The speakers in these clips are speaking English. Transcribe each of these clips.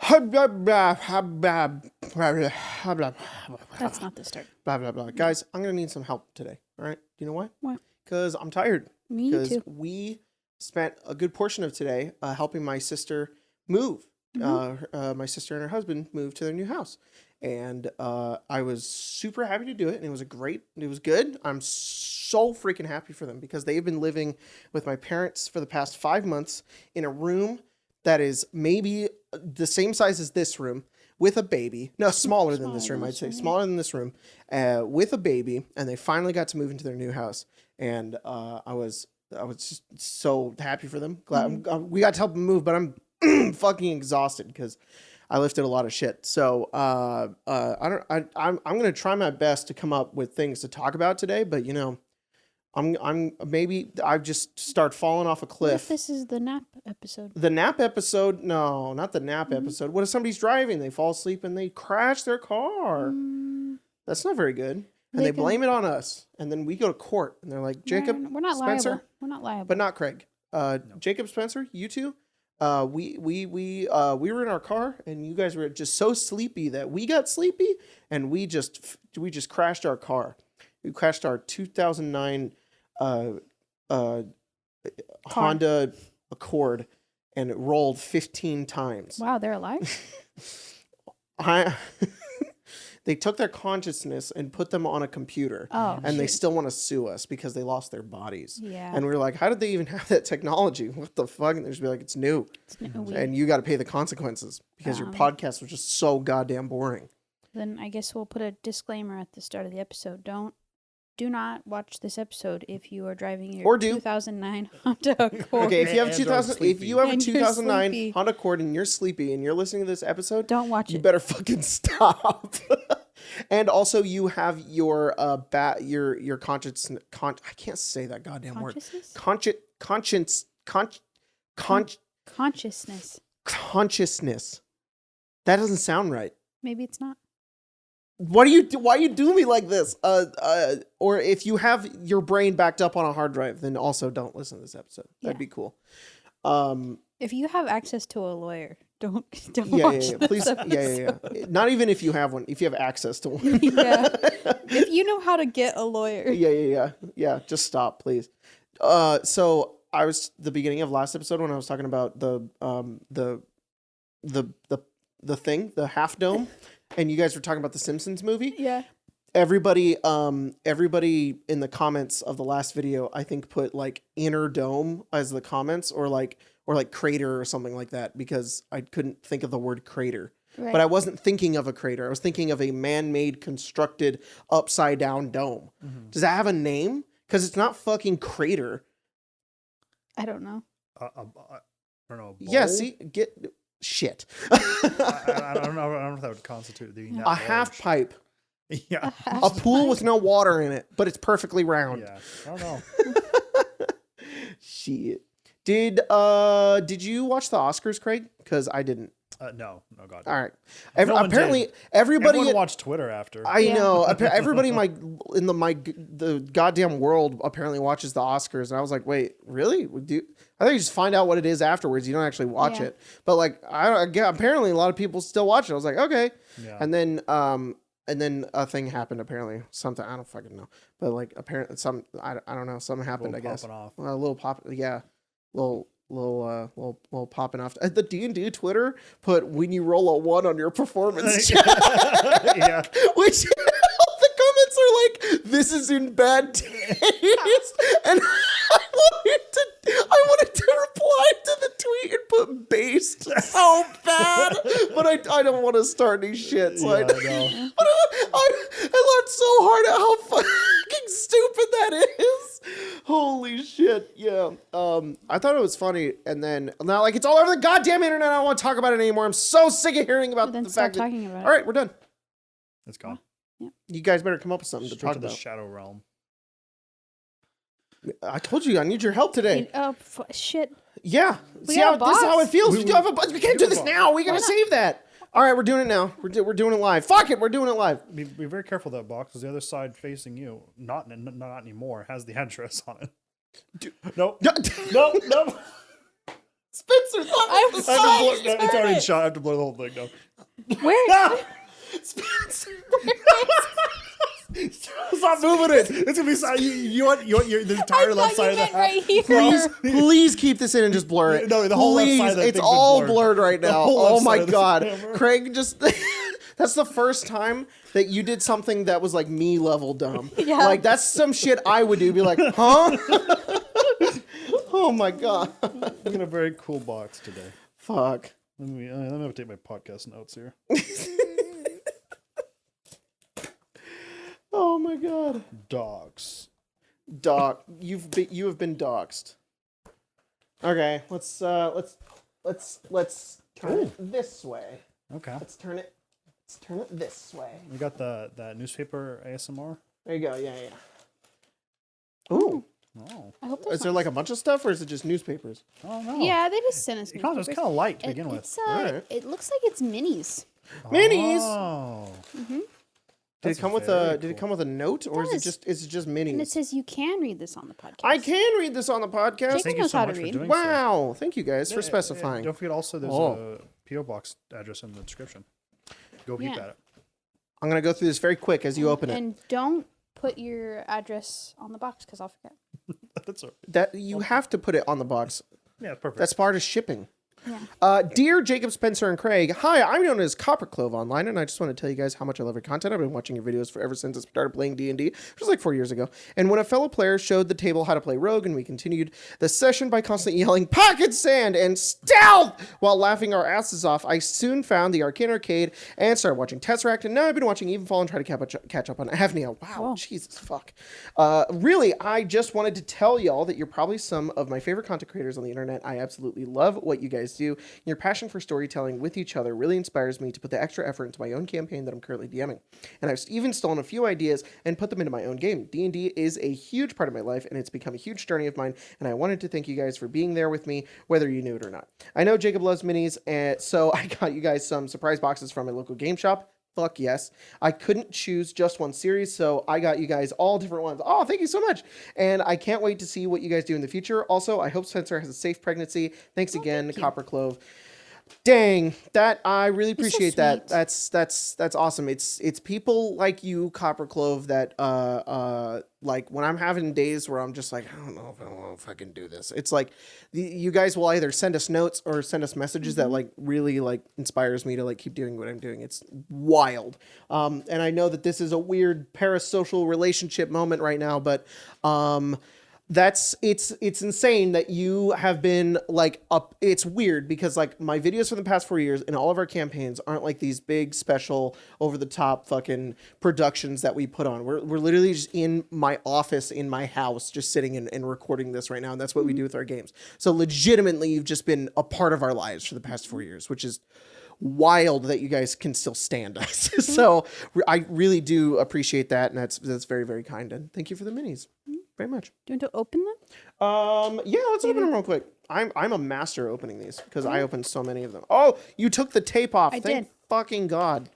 That's not the start. Blah, blah, blah. Guys, I'm going to need some help today. All right. Do you know why? Why? Because I'm tired. Me too. Because we spent a good portion of today helping my sister move. My sister and her husband moved to their new house. And I was super happy to do it. And it was good. I'm so freaking happy for them because they've been living with my parents for the past 5 months in a room that is maybe the same size as this room with a baby. No, smaller than this room, I'd say. Smaller than this room with a baby. And they finally got to move into their new house. And I was just so happy for them. Glad we got to help them move, but I'm fucking exhausted because I lifted a lot of shit. So I'm going to try my best to come up with things to talk about today, but you know, I just start falling off a cliff. What if this is the nap episode? The nap episode? No, not the nap episode. What if somebody's driving, they fall asleep and they crash their car? That's not very good. And they blame it on us. And then we go to court and they're like, Jacob, we're not Spencer, liable. We're not liable. But not Craig. No. Jacob, Spencer, you two. We were in our car and you guys were just so sleepy that we got sleepy and we just crashed our car. We crashed our 2009 Honda Accord and it rolled 15 times. Wow, they're alive? They took their consciousness and put them on a computer. And they still want to sue us because they lost their bodies. Yeah. And we were like, how did they even have that technology? What the fuck? And they just be like, it's new. And you got to pay the consequences because your podcast was just so goddamn boring. Then I guess we'll put a disclaimer at the start of the episode. Do not watch this episode if you are driving your 2009 Honda Accord. Okay, if you have a 2009 Honda Accord and you're sleepy and you're listening to this episode, don't watch it. You better fucking stop. And also, you have your your conscience. I can't say that goddamn word. Consciousness. That doesn't sound right. Maybe it's not. Why you do me like this? Or if you have your brain backed up on a hard drive, then also don't listen to this episode. That'd be cool. If you have access to a lawyer, don't watch this please. Episode. Not even if you have one. If you have access to one. If you know how to get a lawyer. Yeah. Just stop, please. So I was the beginning of last episode when I was talking about the thing, the half dome. And you guys were talking about the Simpsons movie? Yeah. Everybody in the comments of the last video, I think put like inner dome as the comments or like crater or something like that because I couldn't think of the word crater. Right. But I wasn't thinking of a crater. I was thinking of a man-made constructed upside down dome. Mm-hmm. Does that have a name? Because it's not fucking crater. I don't know. I don't know. Yeah, see, shit. I don't know if that would constitute a half pipe. Yeah. A pool with no water in it, but it's perfectly round. Yeah. I don't know. Shit. Did you watch the Oscars, Craig? Because I didn't. No, God. All right. Apparently, everybody watched Twitter after. I know. Everybody in the goddamn world apparently watches the Oscars, and I was like, wait, really? I think you just find out what it is afterwards. You don't actually watch it. But like, apparently a lot of people still watch it. I was like, okay. Yeah. And then a thing happened. Apparently, something I don't fucking know. But like, apparently I don't know. Something happened. I guess. Off. A little pop. Yeah. Little popping off. The D&D Twitter put when you roll a 1 on your performance check. Yeah. Which all the comments are like, this is in bad taste. And I wanted to reply to the tweet and put based so bad. But I don't want to start any shit. So I laughed so hard at how fucking stupid that is. Holy shit. Yeah. I thought it was funny. And then now like it's all over the goddamn internet. I don't want to talk about it anymore. I'm so sick of hearing about the fact that. All right, we're done. It's gone. Yeah. You guys better come up with something to talk about. The Shadow Realm. I told you I need your help today. Shit. Yeah. This is how it feels. We can't do this now. We gotta save that. All right, we're doing it now. We're doing it live. Fuck it, we're doing it live. Be very careful of that box because the other side facing you, not anymore, has the address on it. No. Spencer thought I'm it was sorry. It's already shot. I have to blow the whole thing now. Where? Spencer. Stop moving it. It's gonna be you want the entire left side of the hat. right here. Please keep this in and just blur it. No, the whole left Please, side of the it's thing's all been blurred. blurred right The now. whole Oh left my side of the god, camera. Craig just. That's the first time that you did something that was like me level dumb. Yeah. Like that's some shit I would do. Be like, huh? Oh my god. I'm in a very cool box today. Fuck. Let me update my podcast notes here. Oh my god. Dogs. You have been doxxed. Okay, let's turn it this way. Okay. Let's turn it this way. We got that newspaper ASMR. There you go. Yeah. Ooh. Oh. I hope Is there like a bunch of stuff, or is it just newspapers? Oh no. Yeah, they just sent us. It was kind of light to begin with. It's, Alright. It looks like it's minis. Minis. Oh. Did it come with a note, or is it does. just And it minis? says you can read this on the podcast. I can read this on the podcast. Jake Thank you knows so how to much for read. doing so. Wow, thank you guys for specifying. Don't forget also there's a PO box address in the description. Go peep at it. I'm gonna go through this very quick as you open it. And don't put your address on the box because I'll forget. That's all right. That you have to put it on the box. Yeah, perfect. That's part of shipping. Yeah. Dear Jacob, Spencer, and Craig, hi, I'm known as Copper Clove online, and I just want to tell you guys how much I love your content. I've been watching your videos ever since I started playing D&D, which was like 4 years ago. And when a fellow player showed the table how to play Rogue, and we continued the session by constantly yelling, pocket sand and stealth, while laughing our asses off, I soon found the Arcane Arcade and started watching Tesseract, and now I've been watching Evenfall and try to catch up on Avnia. Wow, Whoa. Jesus, fuck. Really, I just wanted to tell y'all that you're probably some of my favorite content creators on the internet. I absolutely love what you guys do. Your passion for storytelling with each other really inspires me to put the extra effort into my own campaign that I'm currently DMing. And I've even stolen a few ideas and put them into my own game. D&D is a huge part of my life, and it's become a huge journey of mine, and I wanted to thank you guys for being there with me, whether you knew it or not. I know Jacob loves minis, and so I got you guys some surprise boxes from my local game shop. Fuck yes. I couldn't choose just one series, so I got you guys all different ones. Oh, thank you so much. And I can't wait to see what you guys do in the future. Also, I hope Spencer has a safe pregnancy. Thanks again, thank you. Copper Clove. Dang, that I really You're so appreciate that. sweet. That's awesome. It's people like you, Copper Clove, that like when I'm having days where I'm just like, I don't know if I can do this. It's like you guys will either send us notes or send us messages that like really like inspires me to like keep doing what I'm doing. It's wild. And I know that this is a weird parasocial relationship moment right now, but it's insane that you have been like up. It's weird because like my videos for the past 4 years and all of our campaigns aren't like these big special over the top fucking productions that we put on. We're literally just in my office in my house just sitting and recording this right now, and that's what we do with our games. So legitimately you've just been a part of our lives for the past 4 years, which is wild that you guys can still stand us. So I really do appreciate that, and that's very, very kind, and thank you for the minis. Very much. Do you want to open them? Yeah, let's open them real quick. I'm a master opening these because I opened so many of them. Oh, you took the tape off. I Thank did. fucking God.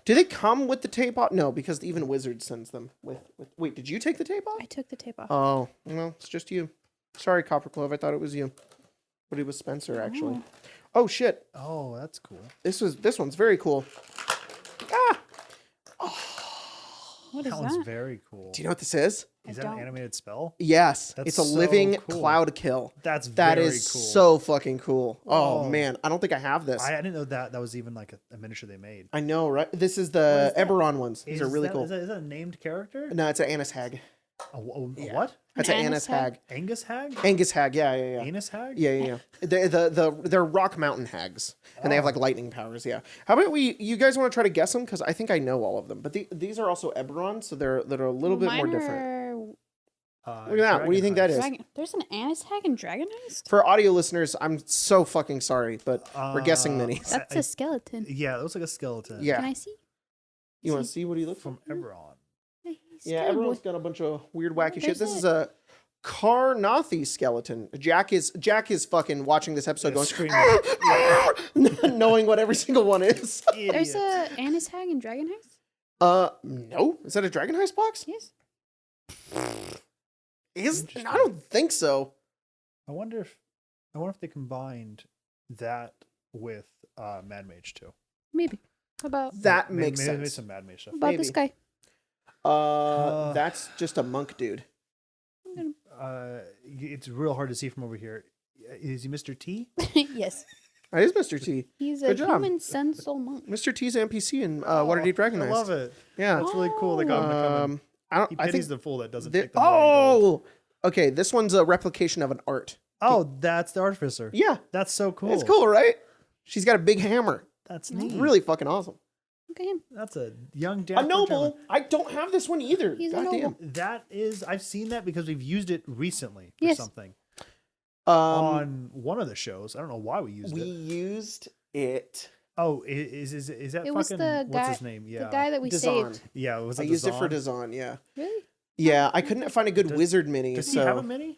Do they come with the tape off? No, because even Wizard sends them with. Wait, did you take the tape off? I took the tape off. Oh, well, it's just you. Sorry, Copper Clove. I thought it was you, but it was Spencer actually. Oh shit. Oh, that's cool. This one's very cool. Ah. What is That that? one's very cool. Do you know what this is? Is that an animated spell? Yes, That's it's a so living cool. cloud kill. That That very is cool. so fucking cool. Oh Whoa. man, I don't think I have this. I didn't know that was even like a miniature they made. I know, right? This is the that? Eberron ones. These are really cool. Is that a named character? No, it's an Anus Hag. A what? That's An an Anus Anus Hag. Angus hag? Angus Hag. Yeah. Anus hag? Yeah. They're Rock Mountain hags, and they have like lightning powers. Yeah. How about you guys want to try to guess them? Because I think I know all of them. But these are also Eberron, so they're a little bit more different. Look at that. What do you think that is? There's an Annis Hag and Dragon Heist? For audio listeners, I'm so fucking sorry, but we're guessing minis. That's a skeleton. Yeah, it looks like a skeleton. Yeah. Can I see? You want to see what he looks From like? Eberron. Yeah, everyone's got a bunch of weird, wacky shit. There's This is a Karnathi skeleton. Jack is fucking watching this episode going, Screaming. knowing what every single one is. There's Idiot. a Annis Hag and Dragon Heist? No. Is that a Dragon Heist box? Yes. I don't think so. I wonder if I wonder if they combined that with Mad Mage too. Maybe. How about That makes Maybe sense. some Mad Mage stuff. about this guy? That's just a monk dude. It's real hard to see from over here. Is he Mr. T? Yes. That is Mr. T. He's a Good job. human sun soul monk. Mr. T's NPC in Waterdeep Recognized. I love it. Yeah. That's really cool. They got him to come in. I He think pities the fool that doesn't thi- take the gold. okay. This one's a replication of an art. Oh, that's the artificer. Yeah, That's so cool. it's cool, right? She's got a big hammer. That's Nice. neat. It's really fucking awesome. Look at him. That's a young A dapper noble. German. I don't have this one either. He's a Goddamn. noble. That is, I've seen that because we've used it recently for Yes. something Um, on one of the shows. I don't know why we used we it. used it. Oh, is that It was fucking the what's guy. his name? Yeah, The guy that we Dazan. saved. yeah. Was I it used it for Dazan? Dazan. Yeah. Really? Yeah, I couldn't find a good Does- wizard mini. Does so he have a mini?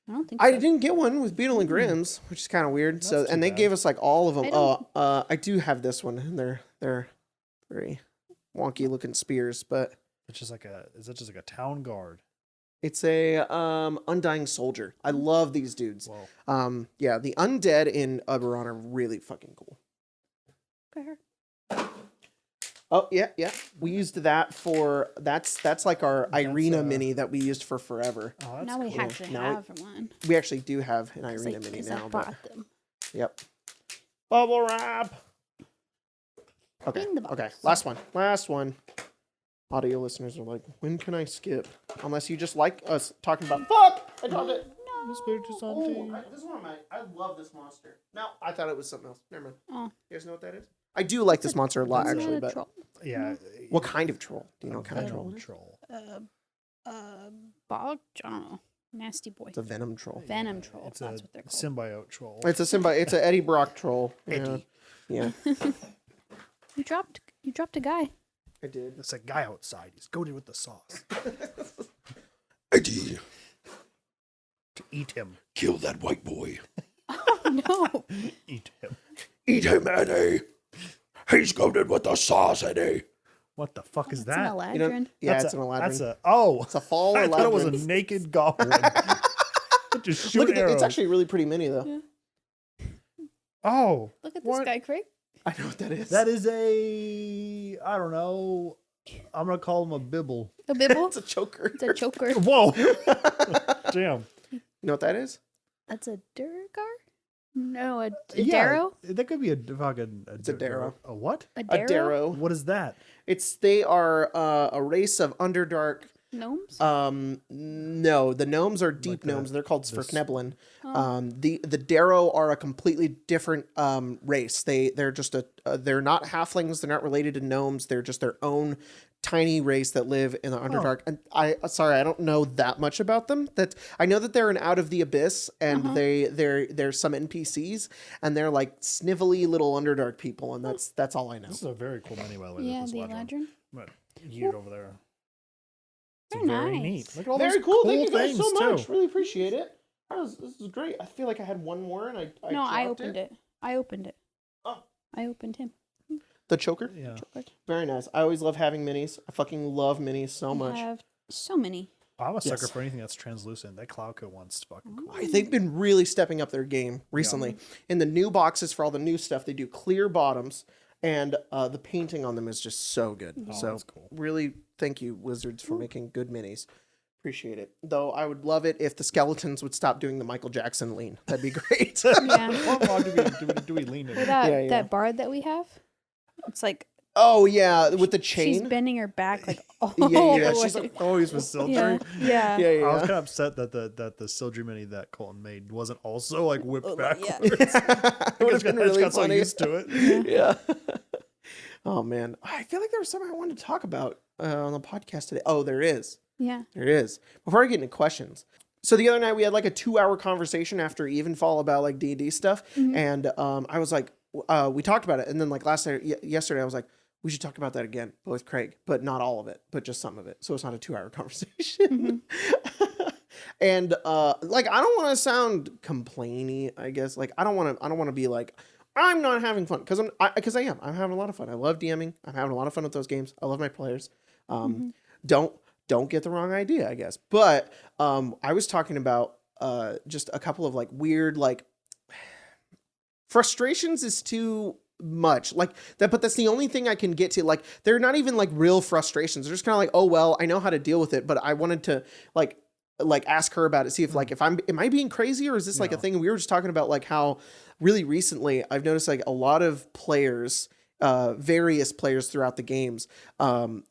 I don't think I so. didn't get one with Beetle and Grimm's, which is kind of weird. So, That's too and they bad. gave us like all of them. I don't- I do have this one, and they're very wonky looking spears, but It's just like is that just like a town guard? it's a undying soldier. I love these dudes. Whoa. Yeah, the undead in Oberon are really fucking cool. Look at her. Oh yeah. We used that for that's like our That's, Irina mini that we used for forever. Oh, that's Now we cool. actually Now have one. We actually do have an 'Cause Irina mini I now. But, bought them. yep. Bubble wrap. Okay. In the Okay. box. Last one. Audio listeners are like, when can I skip? Unless you just like us talking about fuck. I dropped it. Miss Spiritu Santi. This is one of my. I love this monster. No, I thought it was something else. Never mind. Oh. You guys know what that is? I do like this monster a lot, Isn't that actually. a But troll? Yeah. what kind of troll? Do you know what kind of troll? it is? Troll. Bog? I don't know. Nasty boy. It's a venom troll. Venom troll. It's That's a what they're called. symbiote troll. It's a It's a Eddie Brock troll. Yeah. Eddie. Yeah, You dropped a guy. I did. It's a guy outside. He's goaded with the sauce. Eddie, To eat him. kill that white boy. Oh no. Eat him. Eat him, Eddie. He's coated with the sauce, Eddie. What the fuck is It's that? an You know, Eladrin. yeah, That's it's an Eladrin. That's it's a fall I thought it was a Eladrin. naked goblin. Just shoot Look at arrows. it's actually really pretty mini though. Yeah. Oh, Look at this what? guy, Craig. I know what that is. That is a. I don't know. I'm gonna call him a bibble. A bibble. It's a choker. It's a choker. Whoa! Damn. You know what that is? That's a Durgar? No, a Yeah, Darrow? that could be a fucking. It's a Darrow. A what? A A Darrow? Darrow. What is that? They are a race of Underdark. Gnomes? No, the gnomes are deep Like gnomes. They're called this- Sverkneblen. Oh. The Darrow are a completely different race. They're just they're not halflings. They're not related to gnomes. They're just their own tiny race that live in the Underdark. And I don't know that much about them. That I know that they're an Out of the Abyss, and they're some NPCs, and they're like snivelly little Underdark people, and that's all I know. This is a very cool menu, by the way. Yeah, this the Eladrin. Eladrin. But you it over there. It's They're very nice. neat. Look at all Very those cool. Thank you guys things so much. too. Really appreciate it. This is great. I feel like I had one more, and I No, I dropped opened it. I opened it. Oh. I opened him. The choker. Yeah. Choker. Very nice. I always love having minis. I fucking love minis so I much. have so many. I'm a sucker Yes. for anything that's translucent. That cloud coat one's fucking cool. They've been really stepping up their game recently. In the new boxes for all the new stuff, they do clear bottoms, and the painting on them is just so good. So that's cool. really, thank you, Wizards, for making good minis. Appreciate it. Though I would love it if the skeletons would stop doing the Michael Jackson lean. That'd be great. Yeah. What log do we lean in? Or that, Yeah, yeah. that bard that we have. It's like Oh yeah, with the she's chain. bending her back like all Yeah, the she's way. like, Always with Sildry. Yeah. Yeah. yeah, I was yeah. kind of upset that the Sildry mini that Colton made wasn't also like whipped yeah. backwards. It would have Because been Edge really got so funny. used to it. Yeah. Oh man, I feel like there was something I wanted to talk about on the podcast today. Oh, there is. Yeah. There is. Before I get into questions. So the other night we had like a 2-hour conversation after Evenfall about like D&D stuff. And I was like, we talked about it. And then like yesterday I was like, we should talk about that again, but with Craig, but not all of it, but just some of it. So it's not a 2-hour conversation. And like, I don't want to sound complainy, I guess. Like, I don't want to be like, I'm not having fun because I am. I'm having a lot of fun. I love DMing. I'm having a lot of fun with those games. I love my players. Don't get the wrong idea, I guess. But I was talking about just a couple of like weird like frustrations is too much like that, but that's the only thing I can get to. Like, they're not even like real frustrations. They're just kind of like, oh well, I know how to deal with it, but I wanted to like ask her about it, see if like if am I being crazy, or is this like a thing? We were just talking about like how really recently I've noticed like a lot of players, various players throughout the games, are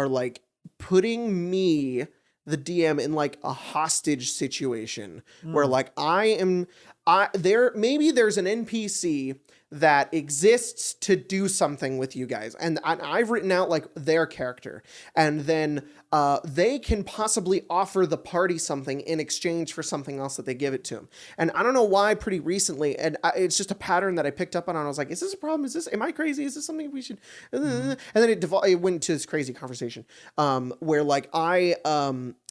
like putting me, the DM, in like a hostage situation where like maybe there's an NPC that exists to do something with you guys, and I've written out like their character, and then they can possibly offer the party something in exchange for something else that they give it to them. And I don't know why, pretty recently, and it's just a pattern that I picked up on. I was like, is this a problem? Am I crazy? Is this something we should? And then it went to this crazy conversation where like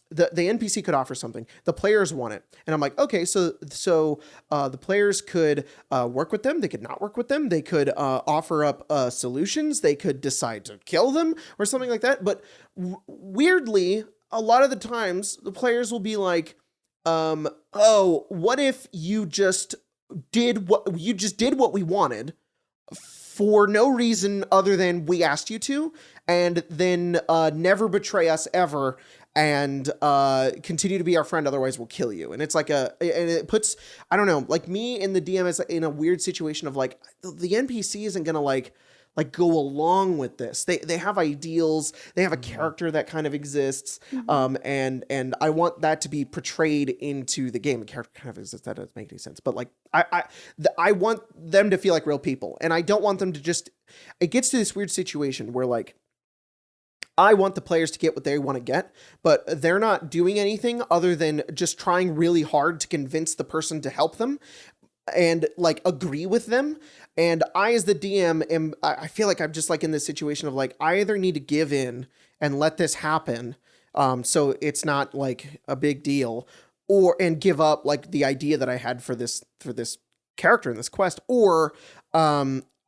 the NPC could offer something, the players want it, and I'm like, okay, so the players could work with them, they could not work with them, they could offer up solutions, they could decide to kill them or something like that. But weirdly, a lot of the times the players will be like, oh, what if you just did what we wanted for no reason other than we asked you to, and then never betray us ever, and continue to be our friend, otherwise we'll kill you. And it's like and it puts, I don't know, like me and the DM is in a weird situation of like, the NPC isn't gonna like go along with this. They have ideals, they have a character that kind of exists, and I want that to be portrayed into the game. The character kind of exists, that doesn't make any sense, but like I want them to feel like real people, and I don't want them to just, it gets to this weird situation where like, I want the players to get what they want to get, but they're not doing anything other than just trying really hard to convince the person to help them and like agree with them. And I, as the DM, I feel like I'm just like in this situation of like, I either need to give in and let this happen, so it's not like a big deal, and give up like the idea that I had for this character in this quest, or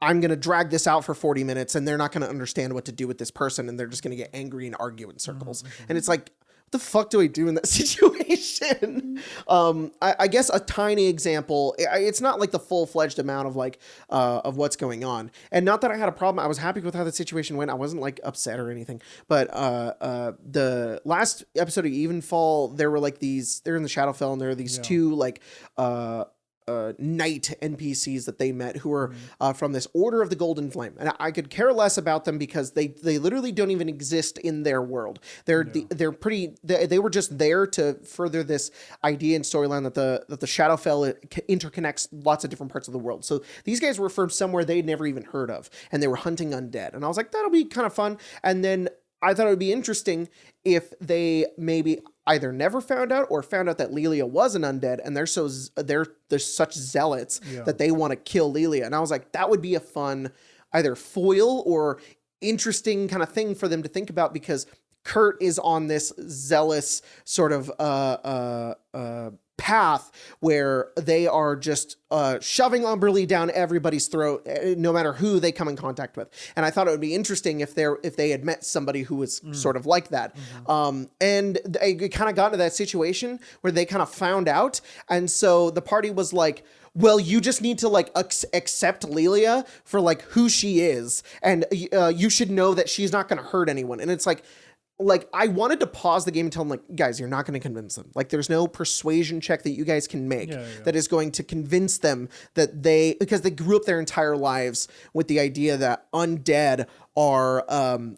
I'm going to drag this out for 40 minutes and they're not going to understand what to do with this person, and they're just going to get angry and argue in circles. And it's like, what the fuck do I do in that situation? I guess a tiny example, it's not like the full-fledged amount of like, of what's going on. And not that I had a problem. I was happy with how the situation went. I wasn't like upset or anything, but, the last episode of Evenfall, there were like they're in the Shadowfell, and there are these two like, knight NPCs that they met who are from this Order of the Golden Flame, and I could care less about them because they literally don't even exist in their world. They were just there to further this idea and storyline that the Shadowfell interconnects lots of different parts of the world. So these guys were from somewhere they'd never even heard of, and they were hunting undead, and I was like, that'll be kind of fun. And then I thought it would be interesting if they maybe either never found out or found out that Lilia was an undead, and they're such zealots that they want to kill Lilia. And I was like, that would be a fun either foil or interesting kind of thing for them to think about, because Kurt is on this zealous sort of path where they are just shoving Umberlee down everybody's throat, no matter who they come in contact with. And I thought it would be interesting if they had met somebody who was sort of like that. And they kind of got into that situation where they kind of found out. And so the party was like, well, you just need to like accept Lilia for like who she is. And you should know that she's not going to hurt anyone. And it's like I wanted to pause the game and tell them, like, guys, you're not going to convince them. Like, there's no persuasion check that you guys can make that is going to convince them that because they grew up their entire lives with the idea that undead are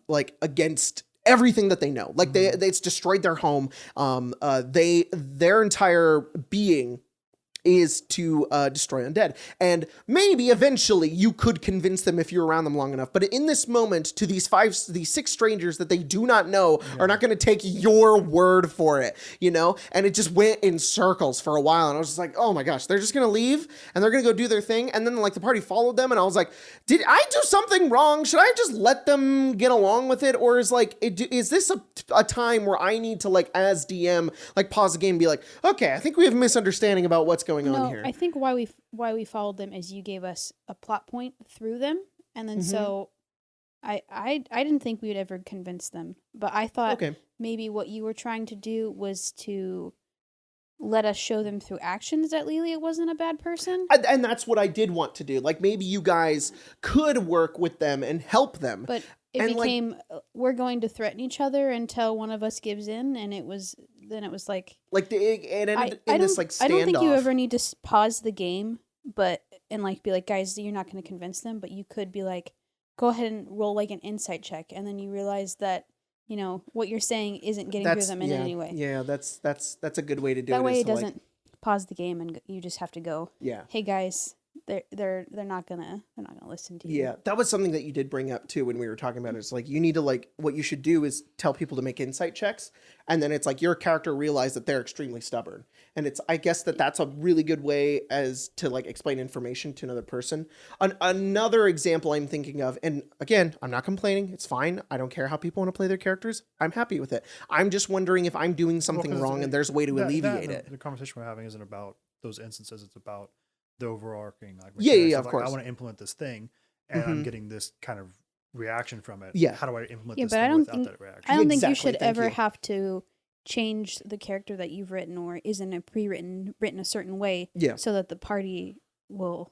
like against everything that they know. Like it's destroyed their home. Their entire being is to destroy undead. And maybe eventually you could convince them if you're around them long enough. But in this moment, to these 6 strangers that they do not know are not going to take your word for it, you know? And it just went in circles for a while. And I was just like, oh my gosh, they're just going to leave and they're going to go do their thing. And then like the party followed them. And I was like, did I do something wrong? Should I just let them get along with it? Or is this a time where I need to like, as DM, like pause the game and be like, okay, I think we have a misunderstanding about what's going on here. I think why we followed them is you gave us a plot point through them, and then so I didn't think we would ever convince them, but I thought maybe what you were trying to do was to let us show them through actions that Lelia wasn't a bad person. And that's what I did want to do. Like, maybe you guys could work with them and help them. But it became, we're going to threaten each other until one of us gives in, and it was like... it ended in this, like, standoff. I don't think you ever need to pause the game, and, like, be like, guys, you're not going to convince them, but you could be like, go ahead and roll, like, an insight check, and then you realize that, you know, what you're saying isn't getting through them in any way. Yeah, that's a good way to do it. That way it doesn't pause the game, and you just have to go, yeah, hey, guys... They're not gonna listen to you. Yeah, that was something that you did bring up too when we were talking about it. It's like, you need to, like, what you should do is tell people to make insight checks, and then it's like your character realize that they're extremely stubborn, and it's, I guess that's a really good way as to, like, explain information to another person. Another example I'm thinking of, and again, I'm not complaining. It's fine. I don't care how people want to play their characters. I'm happy with it. I'm just wondering if I'm doing something wrong and there's a way to alleviate it. The conversation we're having isn't about those instances. It's about the overarching, like, of course. I want to implement this thing, and I'm getting this kind of reaction from it. Yeah, how do I implement this thing without that reaction? I don't think you should ever have to change the character that you've written, or isn't a written a certain way, so that the party will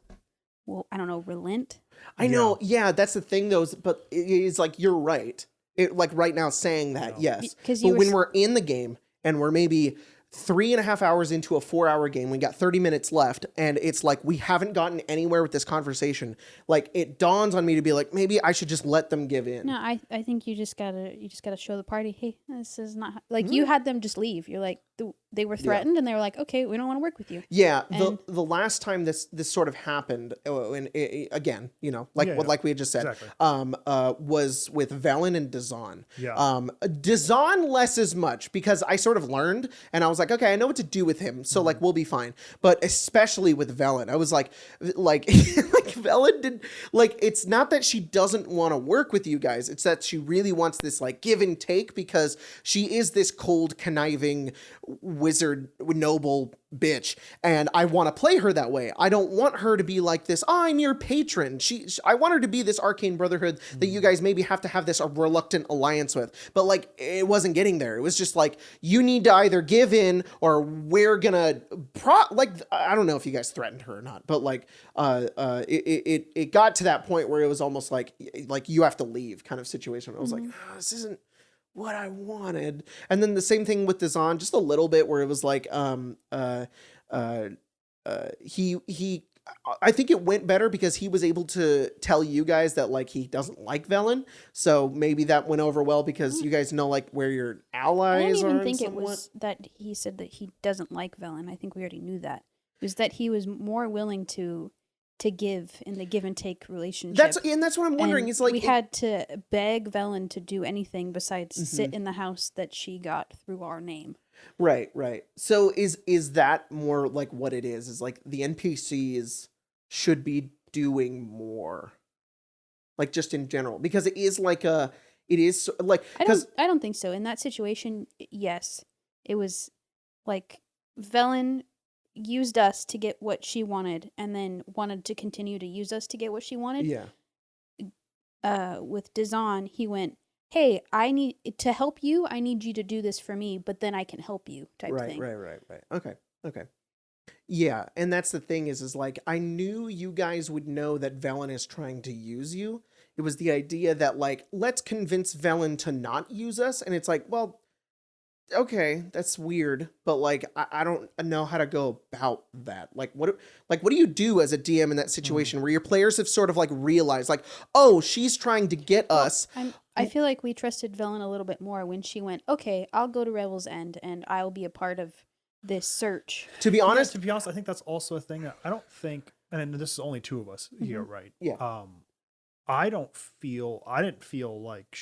I don't know, relent. I know, that's the thing though. But it's like, you're right. It, like, right now saying that, yes, but when we're in the game and we're maybe 3.5 hours into a 4-hour game, we got 30 minutes left, and it's like, we haven't gotten anywhere with this conversation. Like, it dawns on me to be like, maybe I should just let them give in. No, I think you just gotta show the party, hey, this is not, like, you had them just leave. You're like, they were threatened, and they were like, okay, we don't want to work with you. Yeah, the last time this sort of happened, and again, you know, like we had just said, exactly. Was with Velen and Dazan. Yeah. Dazan less as much, because I sort of learned, and I was like, okay, I know what to do with him, so like, we'll be fine. But especially with Velen, I was like Velen did, like, it's not that she doesn't want to work with you guys, it's that she really wants this, like, give and take, because she is this cold, conniving wizard noble bitch, and I want to play her that way. I don't want her to be like this, I'm your patron. I want her to be this arcane brotherhood that you guys maybe have to have this reluctant alliance with, but like, it wasn't getting there. It was just like, you need to either give in, or we're gonna I don't know if you guys threatened her or not, but like, it got to that point where it was almost like you have to leave kind of situation. I was like, this isn't what I wanted. And then the same thing with Dazan, just a little bit, where it was like, he I think it went better because he was able to tell you guys that, like, he doesn't like Velen, so maybe that went over well because you guys know, like, where your allies are. I don't even think it was that he said that he doesn't like Velen. I think we already knew that. It was that he was more willing to give in the give and take relationship. That's what I'm wondering. And is like, we had to beg Velen to do anything besides sit in the house that she got through our name. Right. So is that more like what it is? Is like the NPCs should be doing more, like, just in general, because it is like I don't think so. In that situation, yes, it was like Velen used us to get what she wanted, and then wanted to continue to use us to get what she wanted. Yeah. With Dazan, he went, hey, I need to help you. I need you to do this for me, but then I can help you type thing. Right. Okay. Yeah, and that's the thing is like, I knew you guys would know that Velen is trying to use you. It was the idea that, like, let's convince Velen to not use us, and it's like, well, okay, that's weird, but like, I don't know how to go about that. Like, what do you do as a DM in that situation where your players have sort of like realized, like, oh, she's trying to get us. I feel like we trusted Velen a little bit more when she went, okay, I'll go to Revel's End and I'll be a part of this search. To be honest, I think that's also a thing. I don't think, and this is only two of us here, right? Yeah. I didn't feel like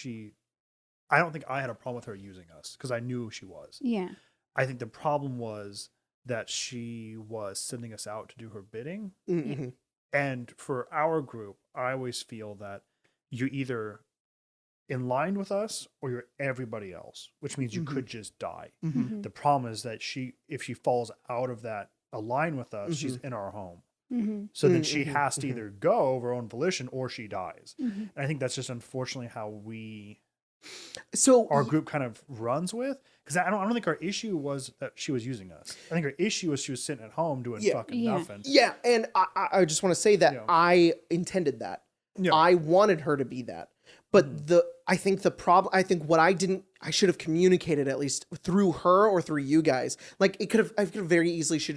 I don't think I had a problem with her using us because I knew who she was. Yeah. I think the problem was that she was sending us out to do her bidding. Mm-hmm. And for our group, I always feel that you're either in line with us or you're everybody else, which means you could just die. Mm-hmm. The problem is that if she falls out of that align with us, she's in our home. Mm-hmm. So then she has to either go of her own volition or she dies. Mm-hmm. And I think that's just unfortunately how we So our group kind of runs with. Because I don't think our issue was that she was using us. I think our issue was she was sitting at home doing fucking nothing. Yeah, and I just want to say that I intended that. Yeah. I wanted her to be that. But I think what I should have communicated at least through her or through you guys. Like I could have very easily she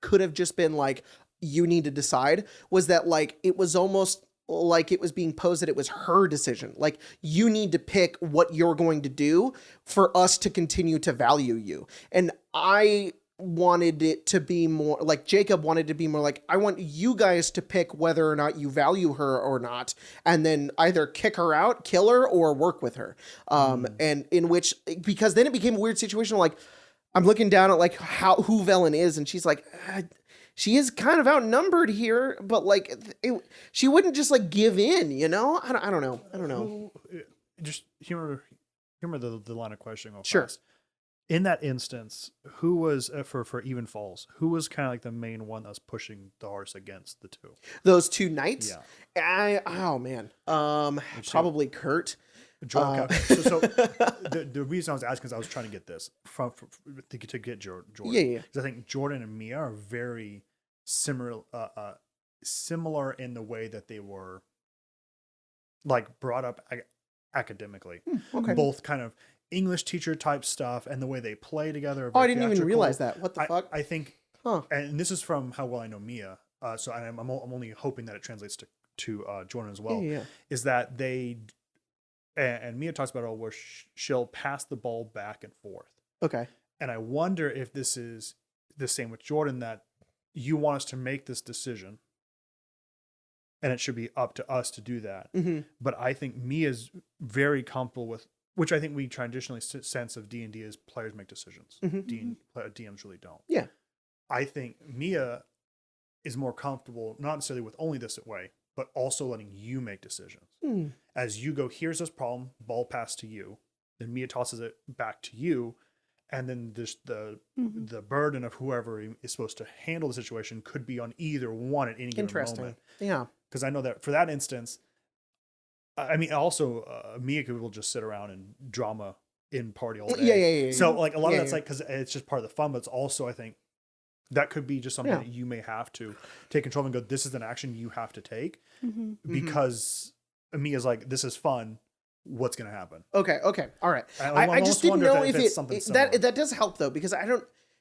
could have just been like, you need to decide. Was that like, it was almost like it was being posed that it was her decision. Like, you need to pick what you're going to do for us to continue to value you. And I wanted it to be more like Jacob wanted to be more like, I want you guys to pick whether or not you value her or not, and then either kick her out, kill her, or work with her. And in which, because then it became a weird situation. Like, I'm looking down at like who Velen is, and she's like, she is kind of outnumbered here, but like she wouldn't just like give in, you know? I don't know. Just humor the line of questioning. Sure. Fast. In that instance, who was for Even Falls? Who was kind of like the main one that was pushing the horse against the two? Those two knights. Yeah. Probably Kurt. Jordan. So the reason I was asking is I was trying to get this to get Jordan. Yeah. Because I think Jordan and Mia are very similar in the way that they were like brought up academically. Okay. Both kind of English teacher type stuff, and the way they play together. Oh, I didn't even realize that. What the fuck? I think, and this is from how well I know Mia. So I'm only hoping that it translates to Jordan as well. Yeah. Is that they. And Mia talks about it all where she'll pass the ball back and forth. Okay. And I wonder if this is the same with Jordan, that you want us to make this decision and it should be up to us to do that. Mm-hmm. But I think Mia's very comfortable with, which I think we traditionally sense of D&D is players make decisions. Mm-hmm. DMs really don't. Yeah. I think Mia is more comfortable, not necessarily with only this way, but also letting you make decisions. As you go, here's this problem, ball pass to you. Then Mia tosses it back to you. And then the burden of whoever is supposed to handle the situation could be on either one at any given moment. Yeah. Because I know that for that instance, I mean, also Mia will just sit around and drama in party all day. Yeah. So like a lot of that's like, because it's just part of the fun, but it's also, I think, that could be just something that you may have to take control of and go, this is an action you have to take because Mia's like, this is fun. What's going to happen? Okay. All right. I just didn't know if it's something similar. that does help though, because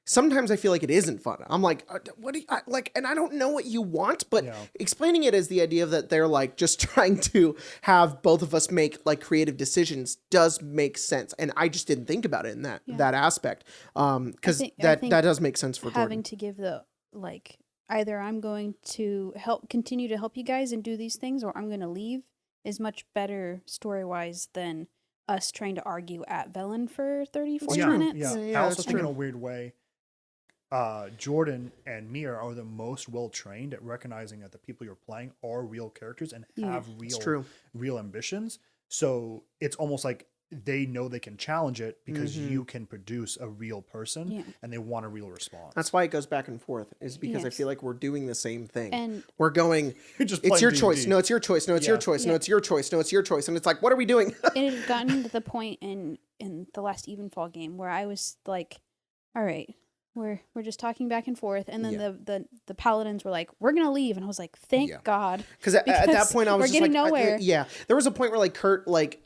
sometimes I feel like it isn't fun. I'm like, what do you like? And I don't know what you want, but explaining it as the idea of that they're like just trying to have both of us make like creative decisions does make sense. And I just didn't think about it in that aspect. Cause that does make sense for having Jordan. to give the, like, either I'm going to continue to help you guys and do these things, or I'm going to leave, is much better story-wise than us trying to argue at Velen for 30, 40 minutes. Yeah. I also think in a weird way, Jordan and Mia are the most well-trained at recognizing that the people you're playing are real characters and have real ambitions. So it's almost like they know they can challenge it because you can produce a real person and they want a real response. That's why it goes back and forth, is because I feel like we're doing the same thing. And we're going, it's your choice. No, it's your choice. No, it's your choice. No, it's your choice. No, it's your choice. And it's like, what are we doing? it had gotten to the point in the last Evenfall game where I was like, all right, we're just talking back and forth. And then the paladins were like, we're going to leave. And I was like, thank God. Because at that point I was just getting like, nowhere. There was a point where like Kurt like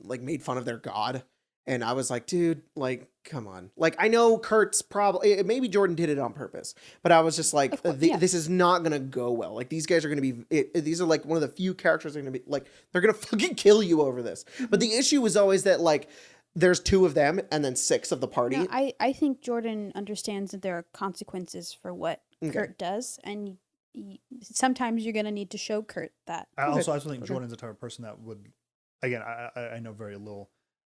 made fun of their god, and I was like, dude, like, come on. Like, I know Kurt's probably, maybe Jordan did it on purpose, but I was just like, this is not gonna go well. Like, these guys are gonna be these are like one of the few characters that are gonna be like, they're gonna fucking kill you over this. But the issue was always that like there's 2 of them and then 6 of the party. No, I think Jordan understands that there are consequences for what Kurt does, and sometimes you're gonna need to show Kurt that. I also think Jordan's the type of person that would, again, I know very little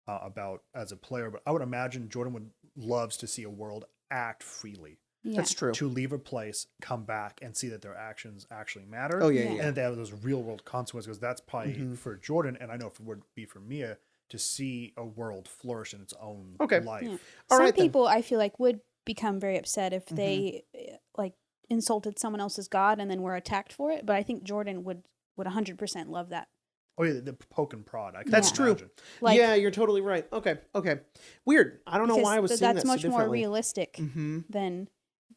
about as a player, but I would imagine Jordan loves to see a world act freely. Yeah. That's true. To leave a place, come back, and see that their actions actually matter. Oh, yeah. And that they have those real world consequences, because that's probably for Jordan, and I know if it would be for Mia, to see a world flourish in its own life. Yeah. All Some right, people, I feel like, would become very upset if they like insulted someone else's god and then were attacked for it. But I think Jordan would 100% love that. Oh yeah, the poke and prod. I can That's true. imagine. Like, yeah, you're totally right. Okay. Weird. I don't know why I was seeing that's that much so more differently. realistic than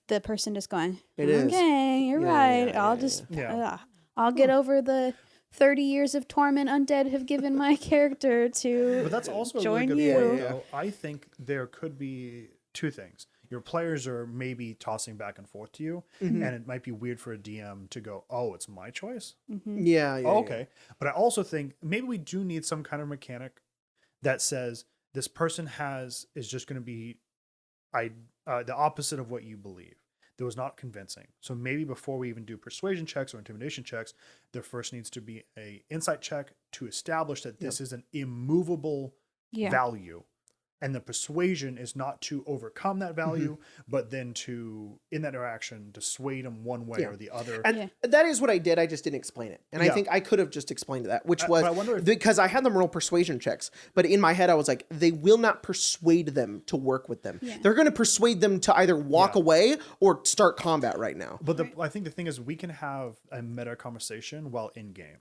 the person just going, It is. okay, you're Yeah, right. yeah, I'll yeah, just, yeah. I'll get over the 30 years of torment undead have given my character to But that's also a join really you. good point, Yeah. though. I think there could be two things. Your players are maybe tossing back and forth to you, and it might be weird for a DM to go, "Oh, it's my choice." Yeah. Oh, okay. But I also think maybe we do need some kind of mechanic that says this person is just going to be the opposite of what you believe. That was not convincing. So maybe before we even do persuasion checks or intimidation checks, there first needs to be a insight check to establish that this is an immovable value. And the persuasion is not to overcome that value, but then to, in that interaction, dissuade them one way or the other. And that is what I did. I just didn't explain it. And I think I could have just explained that, which was but I wonder if- because I had them roll persuasion checks. But in my head, I was like, they will not persuade them to work with them. Yeah. They're going to persuade them to either walk away or start combat right now. But I think the thing is, we can have a meta conversation while in game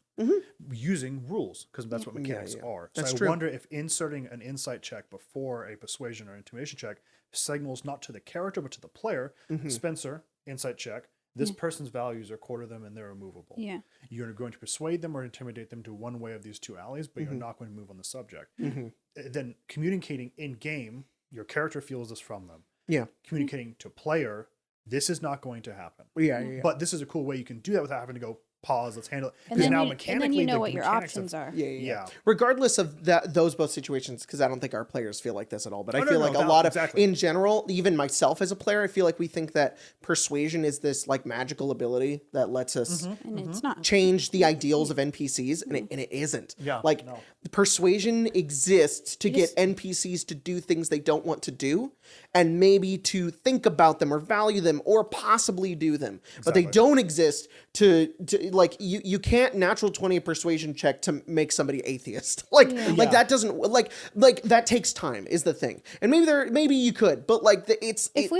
using rules, because that's what mechanics are. So That's I true. wonder if inserting an insight check before a persuasion or intimidation check signals not to the character but to the player. Spencer, insight check. This person's values are quarter them and they're immovable. Yeah. You're going to persuade them or intimidate them to one way of these two alleys, but you're not going to move on the subject. Then communicating in game, your character feels this from them. Yeah. Communicating to player, this is not going to happen. Yeah. But this is a cool way you can do that without having to go pause. Let's handle it. And Because then, now and then mechanically, you know the what your mechanics options are. Yeah. Regardless of those both situations, because I don't think our players feel like this at all, but I feel like a no, lot of, exactly. in general, even myself as a player, I feel like we think that persuasion is this like magical ability that lets us And it's not. change the ideals of NPCs, and it isn't. Yeah, Like no. persuasion exists to get NPCs to do things they don't want to do, and maybe to think about them or value them or possibly do them. But they don't exist to like you can't natural 20 persuasion check to make somebody atheist. Like that doesn't like that takes time is the thing. And maybe you could, but like If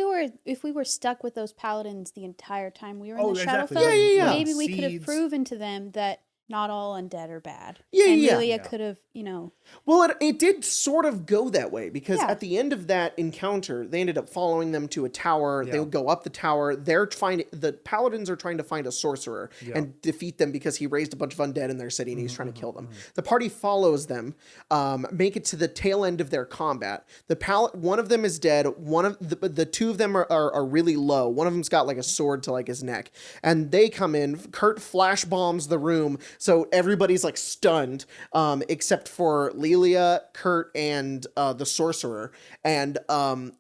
we were stuck with those paladins the entire time we were in Oh, the exactly. Shadowfell, Yeah. maybe we could have Seeds. proven to them that not all undead are bad. Yeah, and yeah. Lilia could have, Well, it did sort of go that way because Yeah. at the end of that encounter, they ended up following them to a tower. They Yeah. would go up the tower. The paladins are trying to find a sorcerer and defeat them because he raised a bunch of undead in their city and he's trying to kill them. The party follows them, make it to the tail end of their combat. One of them is dead. One of the two of them are really low. One of them's got like a sword to like his neck, and they come in. Kurt flash bombs the room, so everybody's like stunned, except for Lilia, Kurt, and the sorcerer. And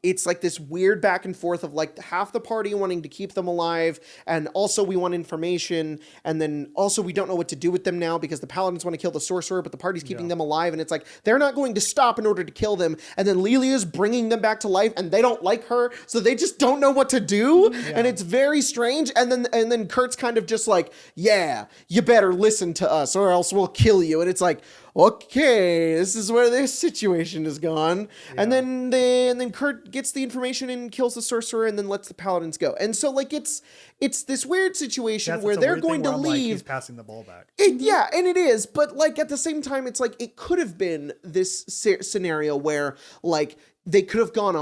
it's like this weird back and forth of like half the party wanting to keep them alive, and also we want information, and then also we don't know what to do with them now because the paladins want to kill the sorcerer, but the party's keeping them alive, and it's like they're not going to stop in order to kill them. And then Lilia's bringing them back to life, and they don't like her, so they just don't know what to do, and it's very strange. And then Kurt's kind of just like, yeah, you better listen to us or else we'll kill you. And it's like, okay, this is where this situation has gone. And then Kurt gets the information and kills the sorcerer and then lets the paladins go. And so like it's this weird situation That's where a they're weird thing going to where I'm like, leave. he's passing the ball back. Yeah, and it is, but like at the same time, it's like it could have been this scenario where like they could have gone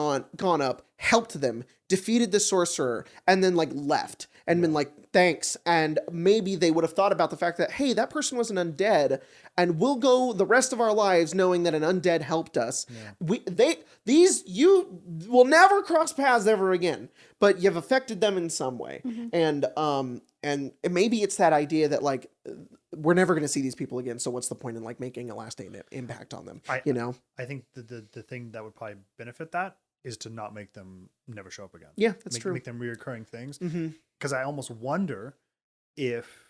up, helped them, defeated the sorcerer, and then like left and been like, thanks. And maybe they would have thought about the fact that, hey, that person was an undead, and we'll go the rest of our lives knowing that an undead helped us. You will never cross paths ever again, but you've affected them in some way. And maybe it's that idea that like we're never going to see these people again, so what's the point in like making a lasting impact on them? I think the thing that would probably benefit that is to not make them never show up again. Yeah, that's true. Make them reoccurring things. Because I almost wonder if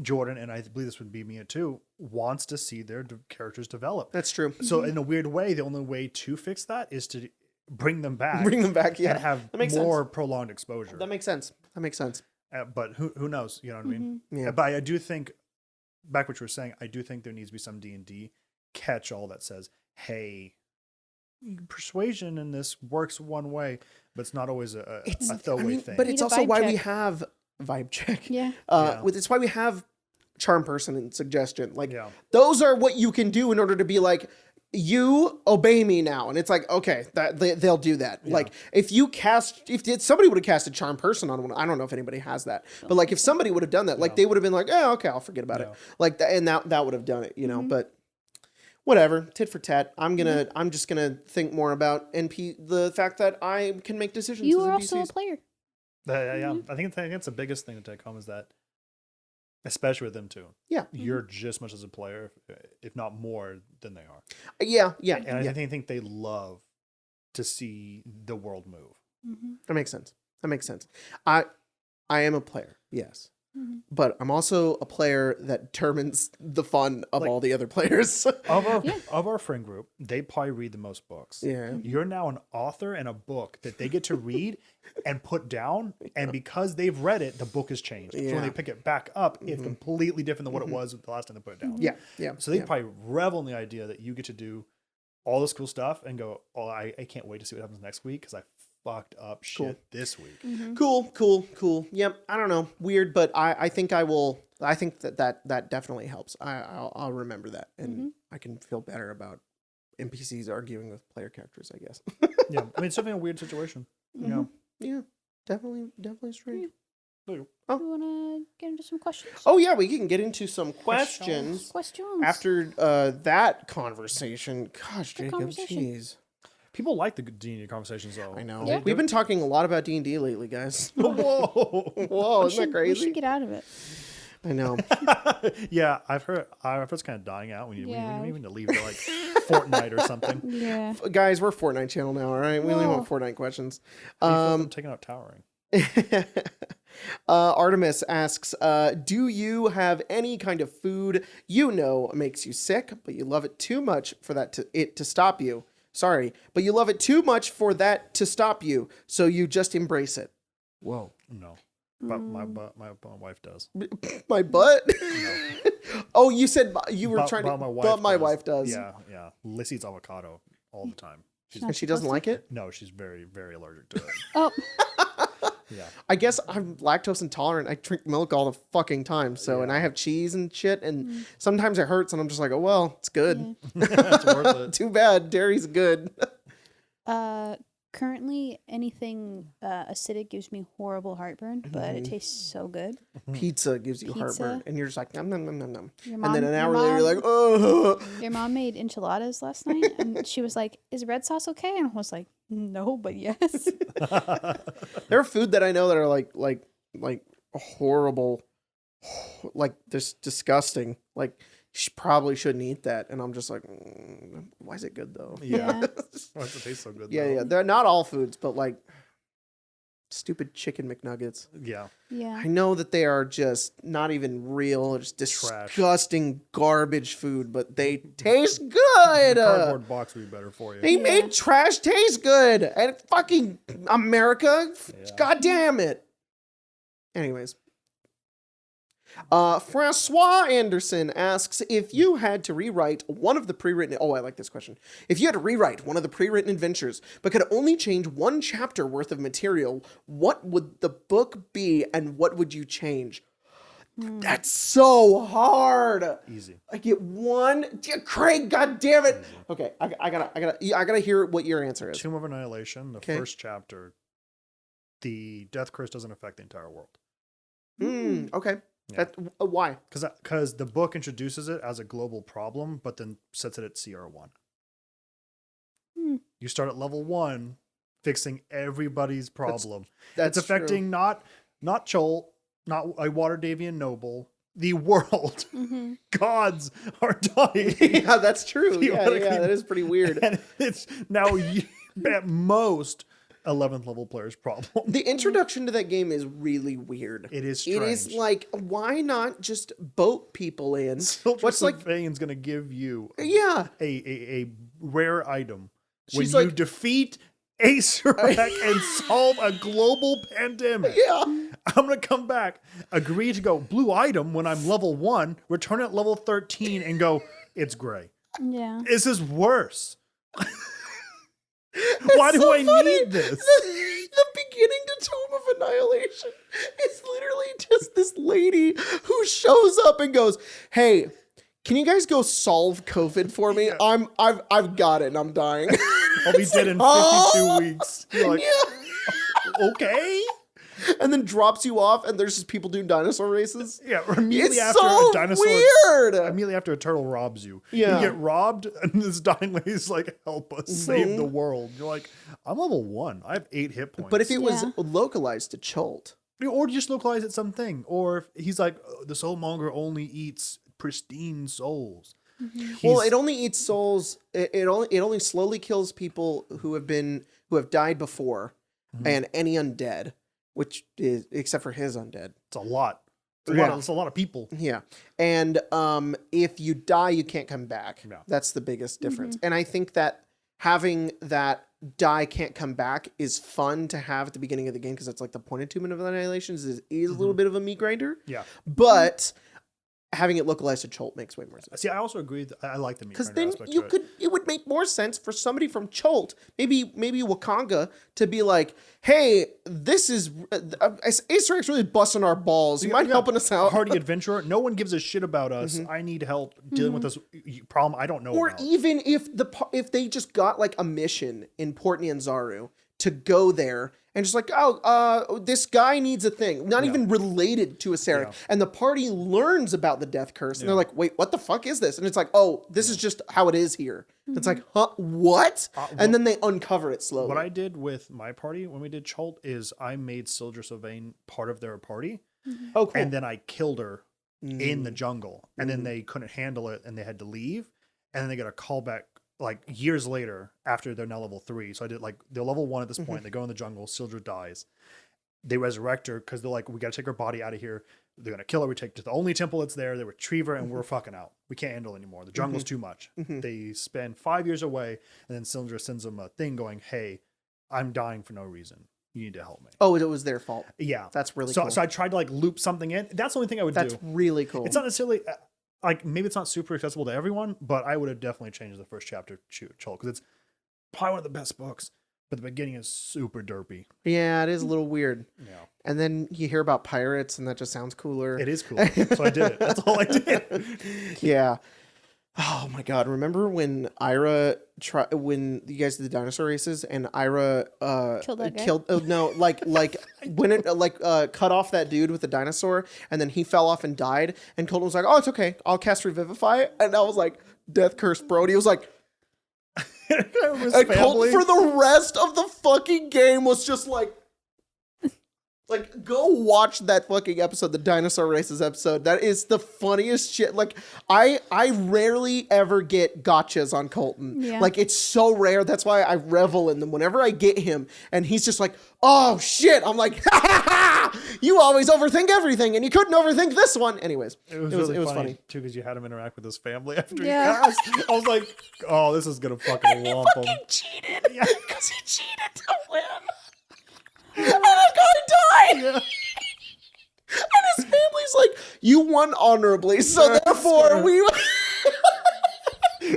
Jordan, and I believe this would be Mia too, wants to see their characters develop. That's true. So in a weird way, the only way to fix that is to bring them back. Yeah. And have That makes more sense. prolonged exposure. That makes sense. But who knows? You know what I mean? Yeah. But I do think, back what you were saying, I do think there needs to be some D&D catch-all that says, hey, persuasion in this works one way, but it's not always a throwaway thing. But it's Need a also vibe why we check. have vibe check. Yeah. It's why we have charm person and suggestion. Like Yeah. those are what you can do in order to be like, you obey me now. And it's like, okay, that they'll do that. Like if somebody would have cast a charm person on one, I don't know if anybody has that, but like if somebody would have done that, like they would have been like, oh, okay, I'll forget about it. Like and that would have done it, you know, but whatever, tit for tat. I'm just gonna think more about the fact that I can make decisions. You as are NPCs. also a player. Yeah. I think that's the biggest thing to take home is that, especially with them too. Yeah. You're just as much as a player, if not more than they are. Yeah. And I think they love to see the world move. Mm-hmm. That makes sense. I am a player, yes. Mm-hmm. But I'm also a player that determines the fun of all the other players. Of our friend group, they probably read the most books. Yeah. You're now an author and a book that they get to read and put down. And because they've read it, the book has changed. So when they pick it back up, it's completely different than what it was the last time they put it down. Yeah. So they probably revel in the idea that you get to do all this cool stuff and go, oh, I can't wait to see what happens next week because I fucked up shit this week. Mm-hmm. Cool. Yep. I don't know. Weird, but I think I will. I think that definitely helps. I'll remember that, and I can feel better about NPCs arguing with player characters, I guess. Yeah. I mean, it's definitely a weird situation. You know? Yeah. Definitely strange. Do you want to get into some questions? Oh yeah, we can get into some questions. Questions. After that conversation. Gosh, Jacob, conversation. jeez. People like the D&D conversations, though. I know. Yeah. We've been talking a lot about D&D lately, guys. Whoa. Whoa, isn't that crazy? We should get out of it. I know. Yeah, I've heard it's kind of dying out when you Yeah. even to leave for like Fortnite or something. Yeah. Guys, we're Fortnite channel now, all right? We only want Fortnite questions. How do you feel about them taking out towering? Artemis asks, do you have any kind of food you know makes you sick, but you love it too much for it to stop you? Sorry, but you love it too much for that to stop you, so you just embrace it. Whoa. No. But my wife does. My butt? No. Oh, you said you were trying to... But my wife does. Yeah. Liz eats avocado all the time. And she doesn't like it? No, she's very, very allergic to it. Oh. Yeah. I guess I'm lactose intolerant. I drink milk all the fucking time. So, and I have cheese and shit. And sometimes it hurts. And I'm just like, oh, well, it's good. It's worth it. Too bad. Dairy's good. Currently, anything acidic gives me horrible heartburn, but it tastes so good. Pizza gives you Pizza. heartburn. And you're just like, nom, nom, nom, nom, nom. Your And then an hour your later, you're like, oh. Your mom made enchiladas last night, and she was like, "Is red sauce okay?" And I was like, "No, but yes." There are food that I know that are like horrible, like just disgusting. Like, you probably shouldn't eat that. And I'm just like, why is it good though? Yeah. Yeah. Why does it taste so good? Yeah, though? yeah. They're not all foods, but like stupid chicken McNuggets. Yeah. Yeah. I know that they are just not even real, just Trash. disgusting garbage food, but they taste good. Cardboard box would be better for you. They made trash taste good. And fucking America, god damn it. Anyways. Francois Anderson asks, if you had to rewrite one of the pre-written... Oh, I like this question. If you had to rewrite one of the pre-written adventures, but could only change one chapter worth of material, what would the book be and what would you change? That's so hard. Easy. I get one... Craig, god damn it. Okay, I gotta hear what your answer is. Tomb of Annihilation, the first chapter, the death curse doesn't affect the entire world. Okay. Yeah. Why? Because the book introduces it as a global problem, but then sets it at CR1. You start at level 1, fixing everybody's problem. That's it's affecting not Chol, not a Water Davian noble, the world. Gods are dying. Yeah, that's true. Yeah, that is pretty weird. And it's now at most 11th level player's problem. The introduction to that game is really weird. It is strange. It is like, why not just boat people in? What's like Fane's gonna give you a rare item when She's you defeat Acerec and solve a global pandemic. Yeah. I'm gonna come back, agree to go blue item when I'm level 1, return at level 13 and go, it's gray. Yeah. This is worse. Why do I need this? The beginning to Tomb of Annihilation is literally just this lady who shows up and goes, "Hey, can you guys go solve COVID for me? I've got it and I'm dying." I'll be dead in 52 weeks. You're like, okay. And then drops you off, and there's just people doing dinosaur races. Yeah, immediately It's after so a dinosaur. weird. Immediately after a turtle robs you. Yeah. You get robbed, and this dying lady's like, help us save the world. You're like, I'm level 1. I have 8 hit points. But if it was Yeah. localized to Chult. Or just localize it something. Or if he's like, the soulmonger only eats pristine souls. Well, it only eats souls. It only slowly kills people who have died before, and any undead, which is except for his undead. It's a lot. Yeah. It's a lot of people. Yeah, and if you die, you can't come back. Yeah. That's the biggest difference. And I think that having that die can't come back is fun to have at the beginning of the game because that's like the point of Tomb of Annihilation is a little bit of a meat grinder. Yeah. But having it localized to Chult makes way more sense. See, I also agree that I like the meat Because grinder then aspect it would make more sense for somebody from Chult, maybe Wakanga, to be like, "Hey, this is Acer X really busting our balls. You mind helping us out?" Hardy adventurer. No one gives a shit about us. I need help dealing with this problem I don't know Or about. even if they just got like a mission in Port Nyanzaru to go there and just like, this guy needs a thing, not even related to Acerec. And the party learns about the death curse and they're like, "Wait, what the fuck is this?" And it's like, "Oh, this is just how it is here." It's like, "Huh, what?" And then they uncover it slowly. What I did with my party when we did Chult is I made Sildra Sylvain part of their party. Oh, cool. And then I killed her in the jungle. And then they couldn't handle it and they had to leave. And then they got a call back like years later after they're now level 3. So I did like they're level 1 at this point. They go in the jungle, Sildra dies. They resurrect her because they're like, "We got to take her body out of here. They're going to kill her. We take to the only temple that's there. They retrieve her and we're fucking out. We can't handle it anymore. The jungle's too much." They spend 5 years away and then Sildra sends them a thing going, "Hey, I'm dying for no reason. You need to help me." Oh, it was their fault. Yeah. That's really so, cool. So I tried to like loop something in. That's the only thing I would That's do. really cool. It's not necessarily like maybe it's not super accessible to everyone, but I would have definitely changed the first chapter to Chult because it's probably one of the best books. But the beginning is super derpy. Yeah, it is a little weird. Yeah, And then you hear about pirates, and that just sounds cooler. it is cool. So I did it. That's all I did. Yeah. Oh my god! Remember when when you guys did the dinosaur races and Ira Killed that guy? oh no, like when it cut off that dude with the dinosaur, and then he fell off and died, and Colton was like, "Oh, it's okay, I'll cast Revivify," and I was like, "Death curse, Brody." He was like, His and Colton family. for the rest of the fucking game was just like. Like, go watch that fucking episode, the dinosaur races episode. That is the funniest shit. Like, I rarely ever get gotchas on Colton. Yeah. Like, it's so rare. That's why I revel in them. Whenever I get him and he's just like, "Oh shit," I'm like, "Ha ha ha! You always overthink everything and you couldn't overthink this one." Anyways, It was really funny too because you had him interact with his family after he Yeah. passed. I was like, "Oh, this is gonna fucking lump him." cheated. Yeah. Because he cheated to win. And that guy died. Yeah. And his family's like, "You won honorably, so therefore we."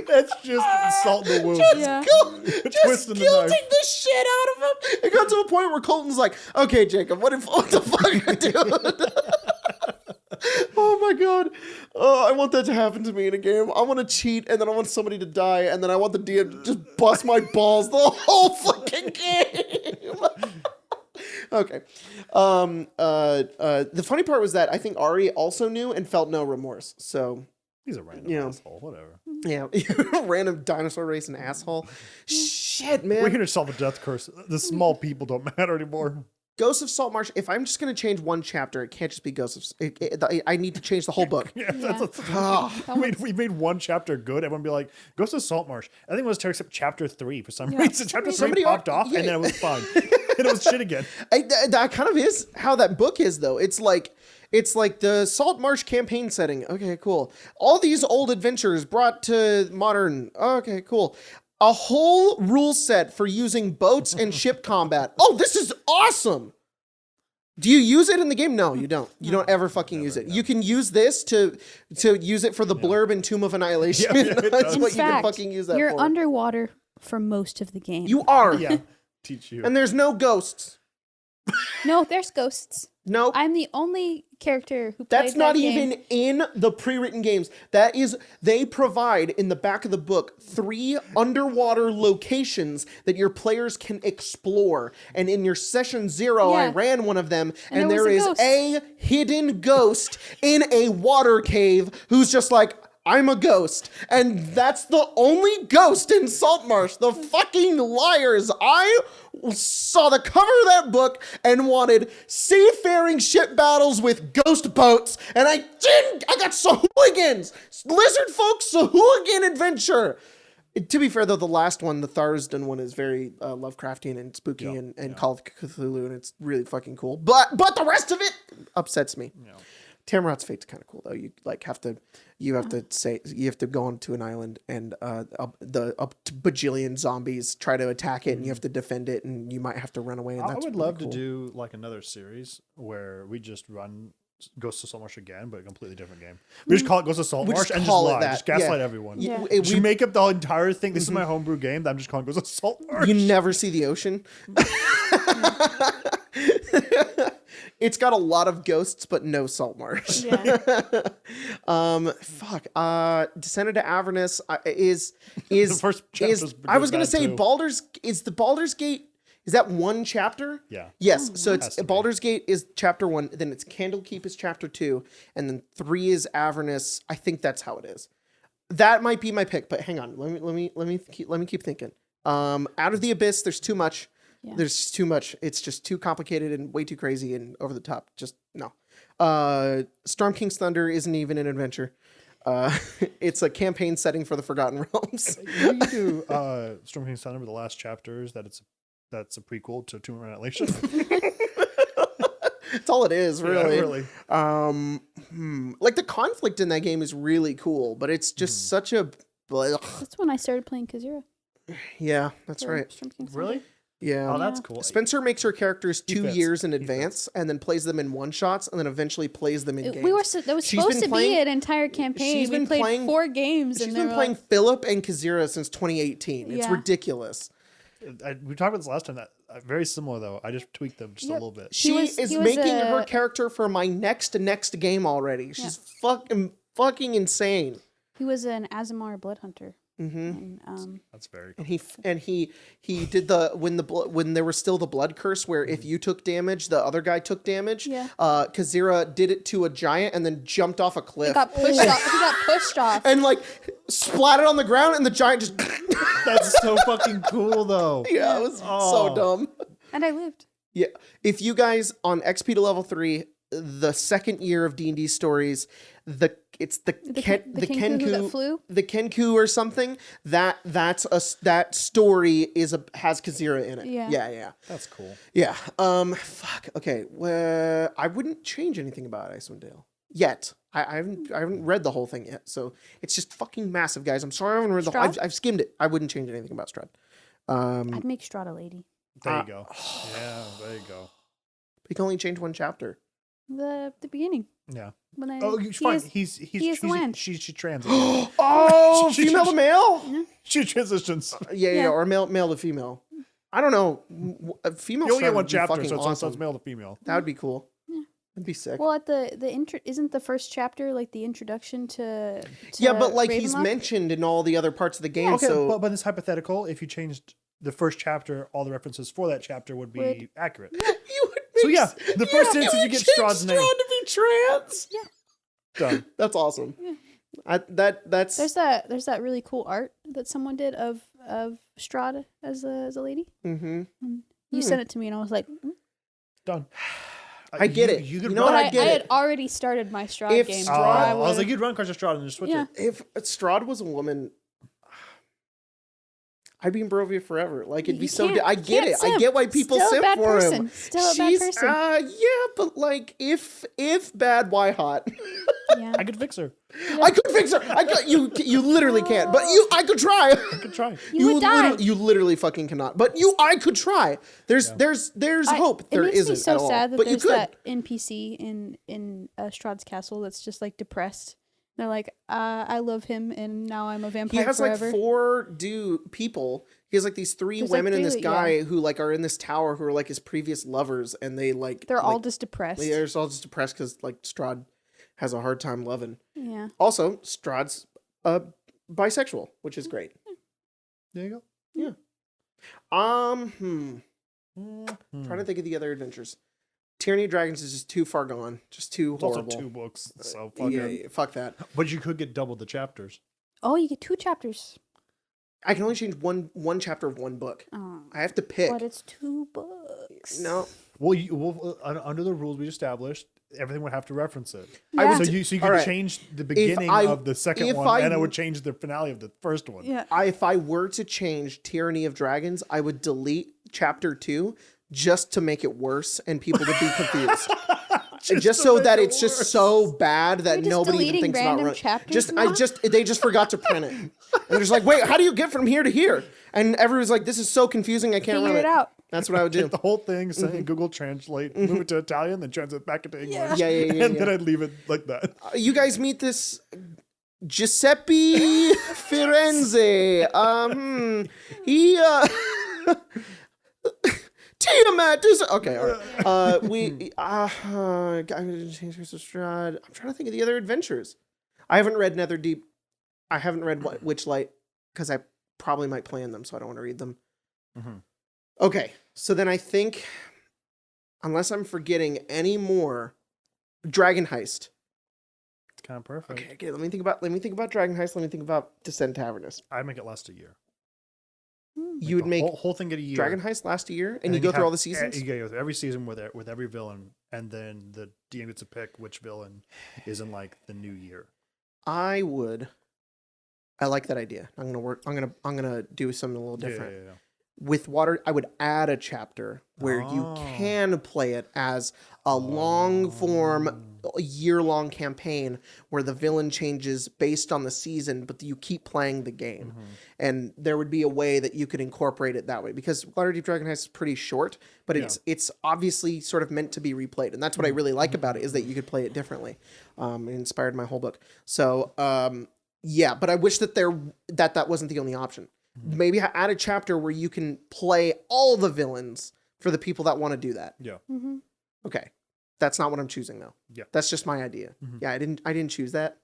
That's just salt in the wound. Yeah. Just Twisting the guilting knife. the shit out of him. It got to a point where Colton's like, "Okay, Jacob, what the fuck are you doing?" Oh my god. Oh, I want that to happen to me in a game. I want to cheat, and then I want somebody to die, and then I want the DM to just bust my balls the whole fucking game. Okay. The funny part was that I think Ari also knew and felt no remorse. So He's a random Yeah. asshole. Whatever. yeah, random dinosaur racing asshole. Shit, man. We're here to solve a death curse. The small people don't matter anymore. Ghosts of Saltmarsh. If I'm just gonna change one chapter, it can't just be Ghosts of. I need to change the whole book. Yeah, that's Ah. we made one chapter good. Everyone be like, "Ghost of Saltmarsh." I think it was except chapter 3 for some reason. Chapter 3 Somebody popped al- off, yeah. and then it was fine. And it was shit again. That kind of is how that book is, though. It's like the Saltmarsh campaign setting. Okay, cool. All these old adventures brought to modern. Okay, cool. A whole rule set for using boats and ship combat. Oh, this is awesome. Do you use it in the game? No, you don't. You don't ever fucking use it. You can use this to use it for the blurb in Tomb of Annihilation. Yeah, it That's does. what In you can fact, fucking use that you're for. underwater for most of the game. You are. Yeah, teach you. And there's no ghosts. No, there's ghosts. No, I'm the only character who played that's not that game. even in the pre-written games. That is, they provide in the back of the book 3 underwater locations that your players can explore. And in your session 0, I Yeah. ran one of them, And and there there was is a ghost. a hidden ghost in a water cave who's just like, I'm a ghost. And that's the only ghost in Saltmarsh. The fucking liars. I saw the cover of that book and wanted seafaring ship battles with ghost boats. And I didn't. I got Sahooligans. Lizard folk Sahooligan adventure. To be fair, though, the last one, the Tharsden one, is very Lovecraftian and spooky and Call of Cthulhu, and it's really fucking cool. But the rest of it upsets me. Yeah. Tamrat's Fate's kind of cool though. You have to go onto an island and up to bajillion zombies try to attack it, and you have to defend it, and you might have to run away. And I that's would really love cool. to do like another series where we just run Ghosts of Saltmarsh again, but a completely different game. We just call it Ghosts of Saltmarsh just and just call it lie, that. just gaslight Yeah. everyone. Yeah. We should make up the entire thing. This is my homebrew game that I'm just calling Ghosts of Saltmarsh. You never see the ocean. It's got a lot of ghosts, but no salt marsh. Yeah. Descended to Avernus is The first chapter's I was gonna bad say too. the Baldur's Gate. Is that one chapter? Yeah. Yes. So Has it's to be. Baldur's Gate is chapter 1, then it's Candlekeep is chapter 2, and then 3 is Avernus. I think that's how it is. That might be my pick, but hang on. Let me keep thinking. Out of the Abyss, there's too much. Yeah. There's too much. It's just too complicated and way too crazy and over the top. Just no. Storm King's Thunder isn't even an adventure. It's a campaign setting for the Forgotten Realms. You do Storm King's Thunder, the last chapters that's a prequel to Tomb of Annihilation. That's all it is, really. Yeah, really. Like the conflict in that game is really cool, but it's just such a. That's when I started playing Kazira. Yeah, that's for right. Storm King's Really? Thunder. Yeah. Oh, that's cool. Spencer makes her characters He 2 fits. years in He advance, and then plays them in one shots, and then eventually plays them in games. We were that was She's supposed been to playing- be an entire campaign. she's We been played playing- 4 games, She's and been they were playing like, Philip and Kazira since 2018. It's Yeah. ridiculous. We talked about this last time. That very similar though. I just tweaked them just a Yep. little bit. She was- is he was making a- her character for my next game already. She's fucking insane. he was an Azamar blood hunter. Mm-hmm. And, That's very cool. And he did when there was still the blood curse where if you took damage, the other guy took damage. Yeah. Kazira did it to a giant and then jumped off a cliff. he got pushed off. He got pushed off. and like splatted on the ground, and the giant just That's so fucking cool though. yeah, it was so Oh. dumb. And I lived. Yeah, if you guys on XP to level 3, the second year of D&D stories, it's the Kenku that flew? the Kenku or something that story has Kazira in it. Yeah. yeah. That's cool. Yeah. Fuck. Okay. Well, I wouldn't change anything about Icewind Dale yet. I haven't read the whole thing yet, so it's just fucking massive, guys. I'm sorry I haven't read the whole. Strahd? I've skimmed it. I wouldn't change anything about Strahd. I'd make Strahd a lady. There you go. Yeah, there you go. You can only change one chapter. The beginning. Yeah. When I, Oh, he fine. is- He's the land. she's trans. Oh, She- female to male. She transitions. Yeah, or male to female. I don't know. A female. You only Strahd get one would be chapter, fucking so awesome. it's male to female. That would be cool. Yeah. That'd be sick. Well, at the intro, isn't the first chapter like the introduction to yeah, but like he's Ravenloft? mentioned in all the other parts of the game. Okay, so but it's hypothetical. If you changed the first chapter, all the references for that chapter would be Would- accurate. you would So make yeah, s- the first yeah, instance you you get change Strahd's name. Strahd to be trans. Done. That's awesome. Yeah. That's There's that really cool art that someone did of Strahd as a lady. mm-hmm. You sent it to me, and I was like, Done. I get it. You You could know run. what? but I get had it. already started my Strahd If game. Strahd- so I was would've- like, you'd run across Strahd and just switch Yeah. it. If Strahd was a woman, I'd be in Barovia forever. Like it'd be You so. can't- I get can't it. I simp. get why people Still a simp bad for person. him. Still a bad person. Yeah, but like if bad, why hot? yeah. I could fix her. I could fix her. I could. You literally can't. But I could try. I could try. You would die. You literally fucking cannot. But I could try. There's hope. There it makes isn't me so at all. sad that But you there's could. that NPC in Strahd's castle that's just like depressed They're like, I love him, and now I'm a vampire He has forever. like 4 people. He has like these 3 There's, like, women and this 3, guy who like are in this tower who are like his previous lovers, and they're all just depressed. They're all just depressed because like Strahd has a hard time loving. Yeah. Also, Strahd's bisexual, which is great. There you go. Yeah. Trying to think of the other adventures. Tyranny of Dragons is just too far gone. Just too It's horrible. also 2 books, so fuck yeah, it. fuck that. But you could get double the chapters. Oh, you get 2 chapters. I can only change one chapter of one book. Oh, I have to pick. but it's 2 books. No. Well, under the rules we established, everything would have to reference it. Yeah. So you could Alright. change the beginning of the second one, and it would change the finale of the first one. Yeah. If I were to change Tyranny of Dragons, I would delete chapter 2 just to make it worse and people to be confused. just so that it's just so bad that You're just nobody even deleting thinks about random running. chapters now? They just forgot to print it. And they're just like, wait, how do you get from here to here? And everyone's like, this is so confusing, I can't Figure run it out. That's what I would do. Take the whole thing, say in Google Translate, move it to Italian, then translate it back into English. Yeah, and then I'd leave it like that. You guys meet this Giuseppe Firenze. He Tiamat is okay. All right. I'm trying to think of the other adventures. I haven't read Netherdeep. I haven't read Witchlight because I probably might play in them, so I don't want to read them. Mhm. Okay, so then I think, unless I'm forgetting any more, Dragon Heist. It's kind of perfect. Okay. Let me think about Dragon Heist. Let me think about Descent Tavernus. I'd make it last a year. You would make whole thing get a year. Dragon Heist last a year, and you then go through have- all the seasons. You go with every season with every villain, and then the DM gets to pick which villain is in like the new year. I like that idea. I'm gonna do something a little different. Yeah. With Water, I would add a chapter where you can play it as a long form, year-long campaign where the villain changes based on the season, but you keep playing the game. And there would be a way that you could incorporate it that way, because Waterdeep Dragon Heist is pretty short, but it's obviously sort of meant to be replayed. And that's what I really like about it, is that you could play it differently. It inspired my whole book. So, yeah, but I wish that that wasn't the only option. Maybe add a chapter where you can play all the villains for the people that want to do that. Yeah. Okay. That's not what I'm choosing though. Yeah. That's just my idea. Yeah, I didn't choose that.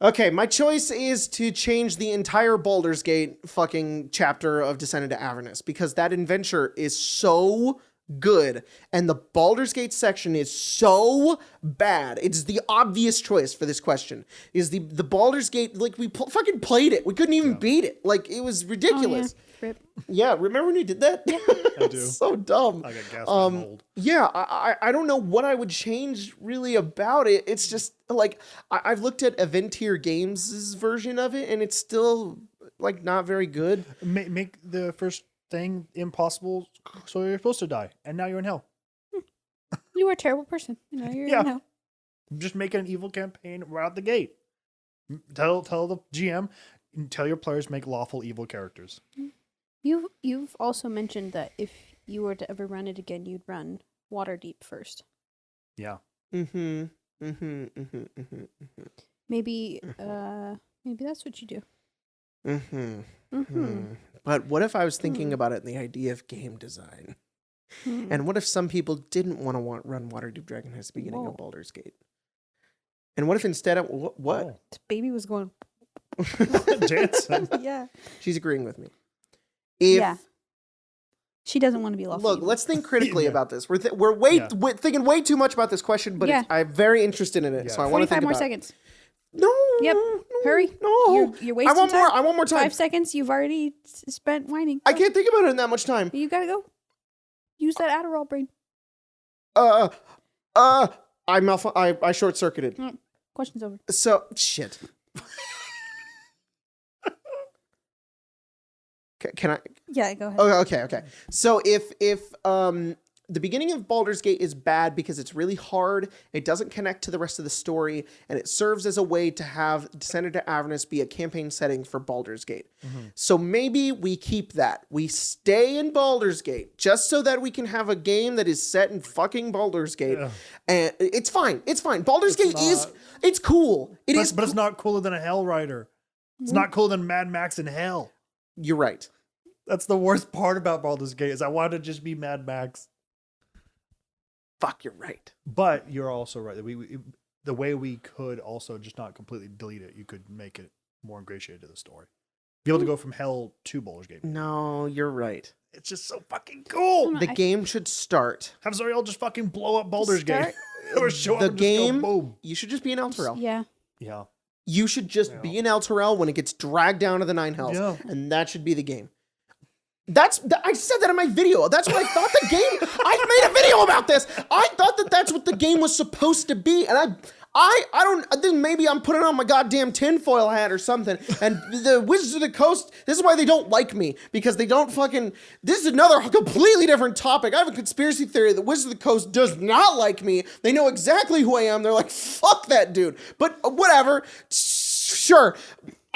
Okay, my choice is to change the entire Baldur's Gate fucking chapter of Descent into Avernus, because that adventure is so good and the Baldur's Gate section is so bad. It's the obvious choice for this question. Is the Baldur's Gate, like, we fucking played it. We couldn't even beat it. Like, it was ridiculous. Rip. Yeah, remember when you did that? Yeah. I do. So dumb. I got gas old. Yeah, I don't know what I would change really about it. It's just like I've looked at Aventier Games' version of it, and it's still like not very good. Make the first thing impossible, so you're supposed to die, and now you're in hell. You were a terrible person. You know, you're Yeah. in hell. Just make an evil campaign right out the gate. Tell the GM, tell your players make lawful evil characters. You've also mentioned that if you were to ever run it again, you'd run Waterdeep first. Yeah. Maybe that's what you do. But what if I was thinking about it in the idea of game design? And what if some people didn't want to run Waterdeep Dragon Heist at the beginning of Baldur's Gate? And what if instead of what? Oh. This baby was going. Jansen. Yeah. She's agreeing with me. If She doesn't want to be lawful. Look, let's think critically Yeah. about this. We're thinking way too much about this question, but I'm very interested in it, Yeah. so I want to think 45 more about seconds. it. No. Yep. no, Hurry. No. You're wasting I want time. more. I want more time. 5 seconds. You've already spent whining. I can't think about it in that much time. You gotta go. Use that Adderall brain. I short circuited. Question's over. So shit. Can I? Yeah, go ahead. Oh, okay. So if the beginning of Baldur's Gate is bad because it's really hard. It doesn't connect to the rest of the story, and it serves as a way to have Descended to Avernus be a campaign setting for Baldur's Gate. So maybe we keep that. We stay in Baldur's Gate just so that we can have a game that is set in fucking Baldur's Gate. Yeah. And it's fine. It's fine. Baldur's Gate it's cool. But it's not cooler than a Hell Rider. It's not cooler than Mad Max in Hell. You're right. That's the worst part about Baldur's Gate is I wanted to just be Mad Max. Fuck, you're right. But you're also right. The way we could also just not completely delete it, you could make it more ingratiated to the story. Be able to go from Hell to Baldur's Gate. No, you're right. It's just so fucking cool. The game should start. Have Zariel just fucking blow up Baldur's Gate. Or show up The and just go game, boom. you should just be an Elturel. Yeah. Yeah. You should just be an Elturel when it gets dragged down to the Nine Hells. Yeah. And that should be the game. I said that in my video. That's what I thought the game. I made a video about this. I thought that that's what the game was supposed to be, and I don't. Then maybe I'm putting on my goddamn tinfoil hat or something. And the Wizards of the Coast. This is why they don't like me, because they don't fucking. This is another completely different topic. I have a conspiracy theory that Wizards of the Coast does not like me. They know exactly who I am. They're like, fuck that dude. But whatever. Sure.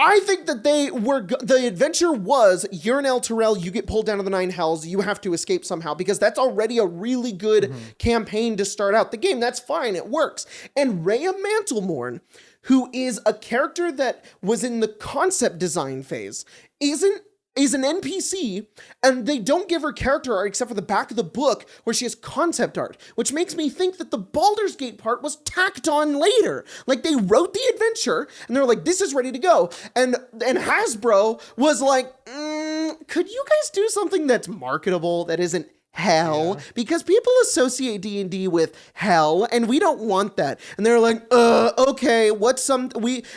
I think that the adventure was, you're an Elturel, you get pulled down to the Nine Hells, you have to escape somehow, because that's already a really good campaign to start out the game. That's fine, it works. And Rhea Mantlemorn, who is a character that was in the concept design phase, is an NPC, and they don't give her character art except for the back of the book where she has concept art, which makes me think that the Baldur's Gate part was tacked on later. Like, they wrote the adventure and they're like, this is ready to go. And Hasbro was like, could you guys do something that's marketable that isn't hell? Because people associate D&D with hell, and we don't want that. And they're like, okay, and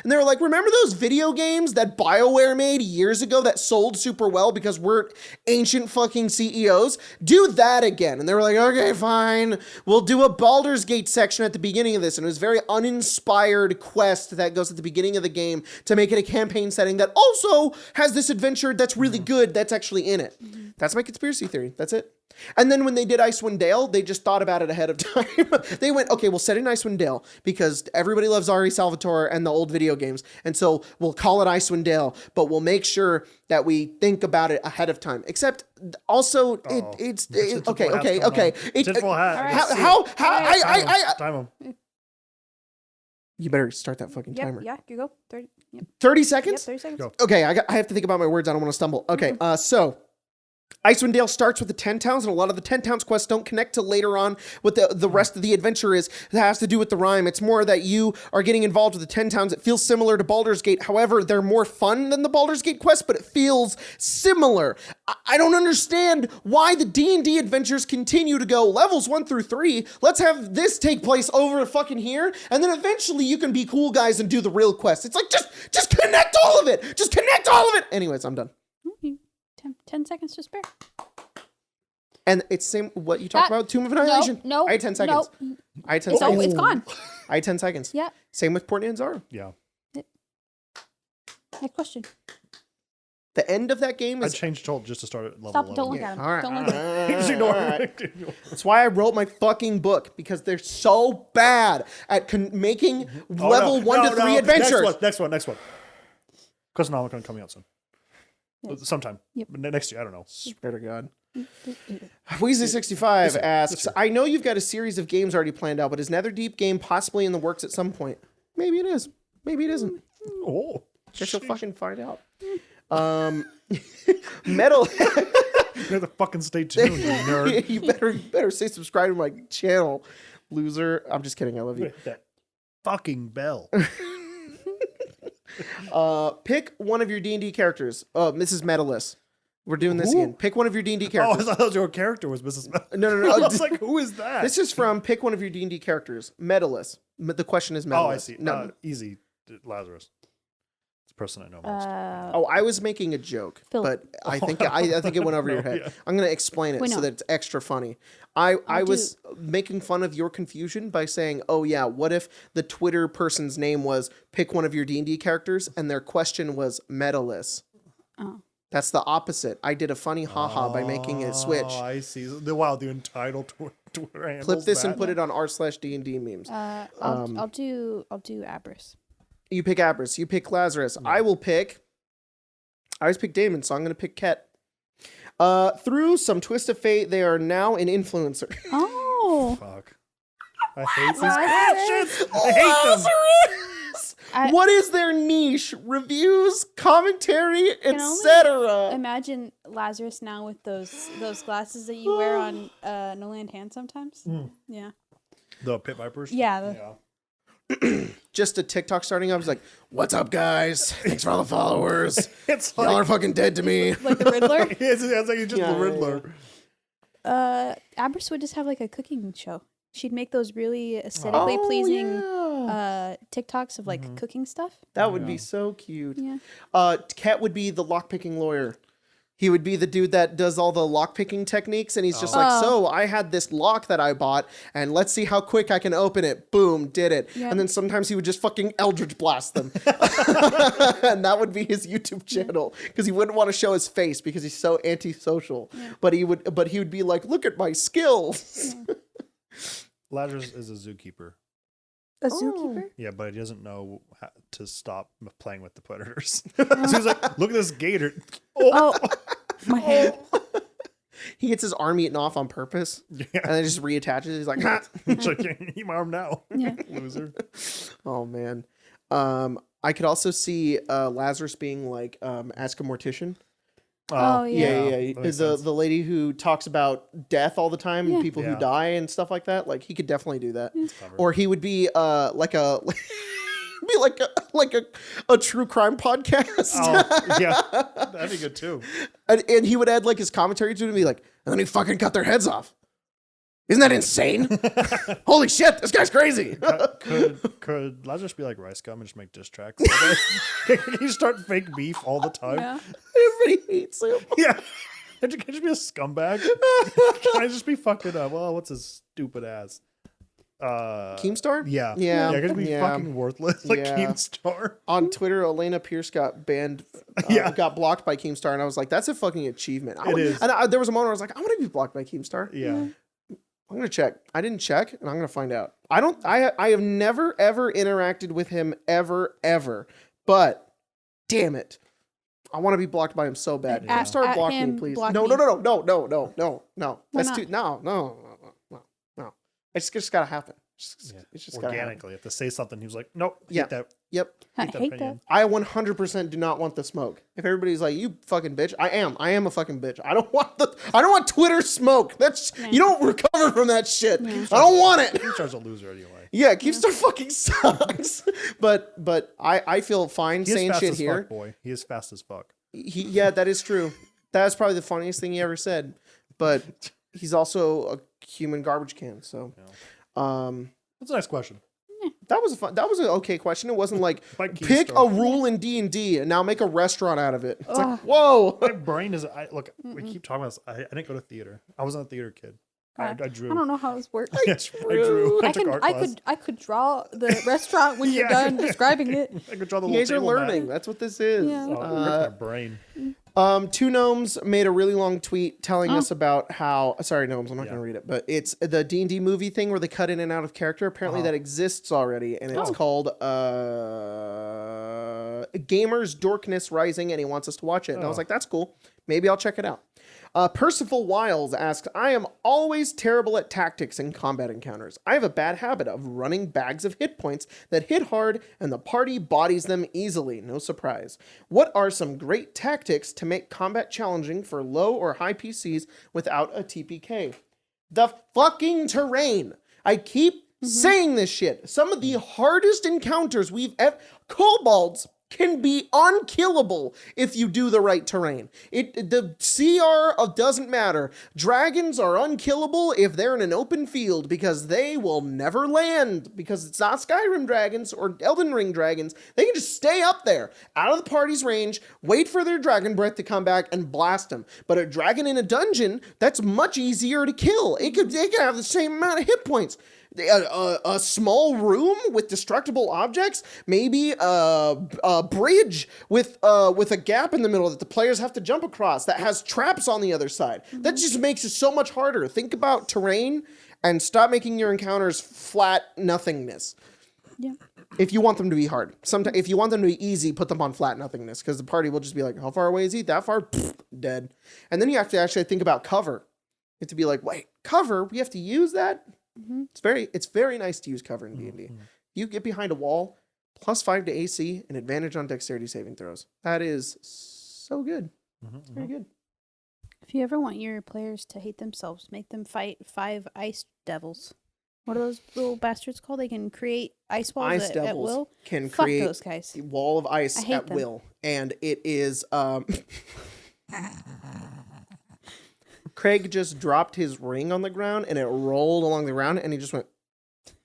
they were like, remember those video games that BioWare made years ago that sold super well because we're ancient fucking CEOs? Do that again. And they were like, okay, fine, we'll do a Baldur's Gate section at the beginning of this. And it was very uninspired quest that goes at the beginning of the game to make it a campaign setting that also has this adventure that's really good that's actually in it. That's my conspiracy theory. That's it. And then when they did Icewind Dale, they just thought about it ahead of time. They went, okay, we'll set in Icewind Dale because everybody loves Ari Salvatore and the old video games. And so we'll call it Icewind Dale, but we'll make sure that we think about it ahead of time. Except also it's okay. Tinfoil hat. Time him. You better start that fucking timer. Yeah, you go. 30. Yep. 30 seconds? Yep, 30 seconds. Go. Okay, I have to think about my words. I don't want to stumble. Okay, so Icewind Dale starts with the 10 towns, and a lot of the 10 towns quests don't connect to later on what the rest of the adventure is. It has to do with the rhyme. It's more that you are getting involved with the 10 towns. It feels similar to Baldur's Gate. However, they're more fun than the Baldur's Gate quest, but it feels similar. I don't understand why the D&D adventures continue to go levels 1 through 3. Let's have this take place over fucking here, and then eventually you can be cool guys and do the real quest. It's like, just connect all of it. Just connect all of it. Anyways, I'm done. 10 seconds to spare. And it's same what you talked about, Tomb of Annihilation. No. I had 10 seconds. I had 10 It's seconds. gone. I had 10 seconds. Yeah. Same with Portney and Zara. Yeah. Next question. The end of that game I is... changed Tolt just to start at level Stop, 11. don't look Yeah, at him. all right, Don't look at him. Just ignore it. That's why I wrote my fucking book, because they're so bad at making level 1 to 3 adventures. Next one. Questionomicon coming out soon. Yeah. Sometime. Yep. Next year, I don't know. Swear to God. Weezy65 asks, I know you've got a series of games already planned out, but is Netherdeep game possibly in the works at some point? Maybe it is. Maybe it isn't. Oh. Guess you'll fucking find out. Metal... You have to fucking stay tuned, you nerd. You better say subscribe to my channel, loser. I'm just kidding. I love you. That fucking bell. Pick one of your D&D characters. Oh, Mrs. Medalist. We're doing this again. Pick one of your D&D Oh, I characters. thought your character was Mrs. Mel. No. I was like, who is that? This is from pick one of your D&D characters. Medalist. The question is Medalist. Oh, I see. No. Easy. Lazarus. It's the person I know most. I was making a joke, Philip. but I think it went over your head. Yeah. I'm going to explain it Wait, so no. that it's extra funny. I was making fun of your confusion by saying, oh yeah, what if the Twitter person's name was pick one of your D&D characters and their question was Medalist? Oh. That's the opposite. I did a funny haha by making it switch. Oh, I see. The entitled Twitter handles Clip this that. and put it on r/D&D memes. I'll do Abris. You pick Abris. You pick Lazarus. I always pick Damon, so I'm going to pick Ket. Through some twist of fate, they are now an influencer. Oh. Fuck. I hate these questions. I hate them. What is their niche? Reviews, commentary, Can etc. Imagine Lazarus now with those glasses that you wear on No Land Hand sometimes. Yeah. The Pit Vipers? Yeah. Just a TikTok starting up. It's like, what's up, guys? Thanks for all the followers. It's Y'all are fucking dead to me. Like the Riddler. it's like just the Riddler. Abris would just have like a cooking show. She'd make those really aesthetically pleasing TikToks of like cooking stuff. That would be so cute. Yeah. Ket would be the lockpicking lawyer. He would be the dude that does all the lockpicking techniques, and he's just like, so I had this lock that I bought, and let's see how quick I can open it. Boom, did it. Yeah. And then sometimes he would just fucking Eldritch blast them. And that would be his YouTube channel, because he wouldn't want to show his face because he's so antisocial. Yeah. But he would be like, look at my skills. Yeah. Lazarus is a zookeeper. A zookeeper? Yeah, but he doesn't know how to stop playing with the predators. So he's like, look at this gator. Oh, my hand. He gets his arm eaten off on purpose, and then just reattaches. He's like, ha! He's like, eat my arm now, Yeah. loser. Oh, man. I could also see Lazarus being like, ask a mortician. Oh, yeah. Yeah. The lady who talks about death all the time and people who die and stuff like that. Like, he could definitely do that. Or he would be like a true crime podcast. Oh, yeah, that'd be good too. And he would add like his commentary to it and be like, and then he fucking cut their heads off. Isn't that insane? Holy shit, this guy's crazy. Could Lazarus be like Rice Gum and just make diss tracks? Can you start fake beef all the time? Yeah. Everybody hates him. Yeah. Can you just be a scumbag? Can I just be fucking what's his stupid ass? Keemstar? Yeah. Yeah. Yeah, could be fucking worthless like Keemstar. On Twitter, Elena Pierce got banned, got blocked by Keemstar, and I was like, that's a fucking achievement. It is. And there was a moment where I was like, I want to be blocked by Keemstar. Yeah. I'm gonna check. I didn't check, and I'm gonna find out. I have never ever interacted with him ever. But damn it, I want to be blocked by him so bad. At Start blocking him, me, please. block No. me. That's not? too no. It's just gotta happen. It's just gotta happen. Organically. If they say something, he was like, nope, Yeah. hate that. Yep. I that hate that. opinion. I 100% do not want the smoke. If everybody's like, "You fucking bitch," I am a fucking bitch. I don't want Twitter smoke. You don't recover from that shit. I don't want it. Keemstar's a loser anyway. Yeah, Keemstar fucking sucks. but I feel fine He is saying fast shit as here. fuck, boy. He is fast as fuck. Yeah, that is true. That's probably the funniest thing he ever said. But he's also a human garbage can. So, That's a nice question. that was an okay question. It wasn't like Like pick Keemstar. a rule in D&D and now make a restaurant out of it. It's like, whoa. My brain is. We keep talking about this. I didn't go to theater. I wasn't a theater kid. I drew. I don't know how this works. Yes, I drew. I I took art class. could draw the restaurant when you're done describing it. I could draw the You little guys are table learning. mat. That's what this is. Yeah. Oh, it hurt my brain. Two Gnomes made a really long tweet telling us about how. Sorry, Gnomes, I'm not going to read it, but it's the D&D movie thing where they cut in and out of character. Apparently, that exists already, and it's called Gamers Dorkness Rising, and he wants us to watch it. And I was like, that's cool. Maybe I'll check it out. Percival Wiles asks, I am always terrible at tactics in combat encounters. I have a bad habit of running bags of hit points that hit hard and the party bodies them easily. No surprise. What are some great tactics to make combat challenging for low or high PCs without a TPK? The fucking terrain. I keep saying this shit. Some of the hardest encounters we've ever... Kobolds can be unkillable if you do the right terrain. The CR doesn't matter. Dragons are unkillable if they're in an open field because they will never land because it's not Skyrim dragons or Elden Ring dragons. They can just stay up there out of the party's range, wait for their dragon breath to come back and blast them. But a dragon in a dungeon, that's much easier to kill. It could have the same amount of hit points. A small room with destructible objects, maybe a bridge with a gap in the middle that the players have to jump across that has traps on the other side. That just makes it so much harder. Think about terrain and stop making your encounters flat nothingness. Yeah. If you want them to be hard. Sometimes if you want them to be easy, put them on flat nothingness, because the party will just be like, how far away is he? That far? Pfft, dead. And then you have to actually think about cover. You have to be like, wait, cover? We have to use that? Mm-hmm. It's very nice to use cover in D&D. You get behind a wall, +5 to AC, and advantage on dexterity saving throws. That is so good. It's very good. If you ever want your players to hate themselves, make them fight 5 ice devils. What are those little bastards called? They can create ice walls Ice at devils will. can Fuck create those guys. a wall of ice I hate at them. will. And it is... Craig just dropped his ring on the ground, and it rolled along the ground, and he just went...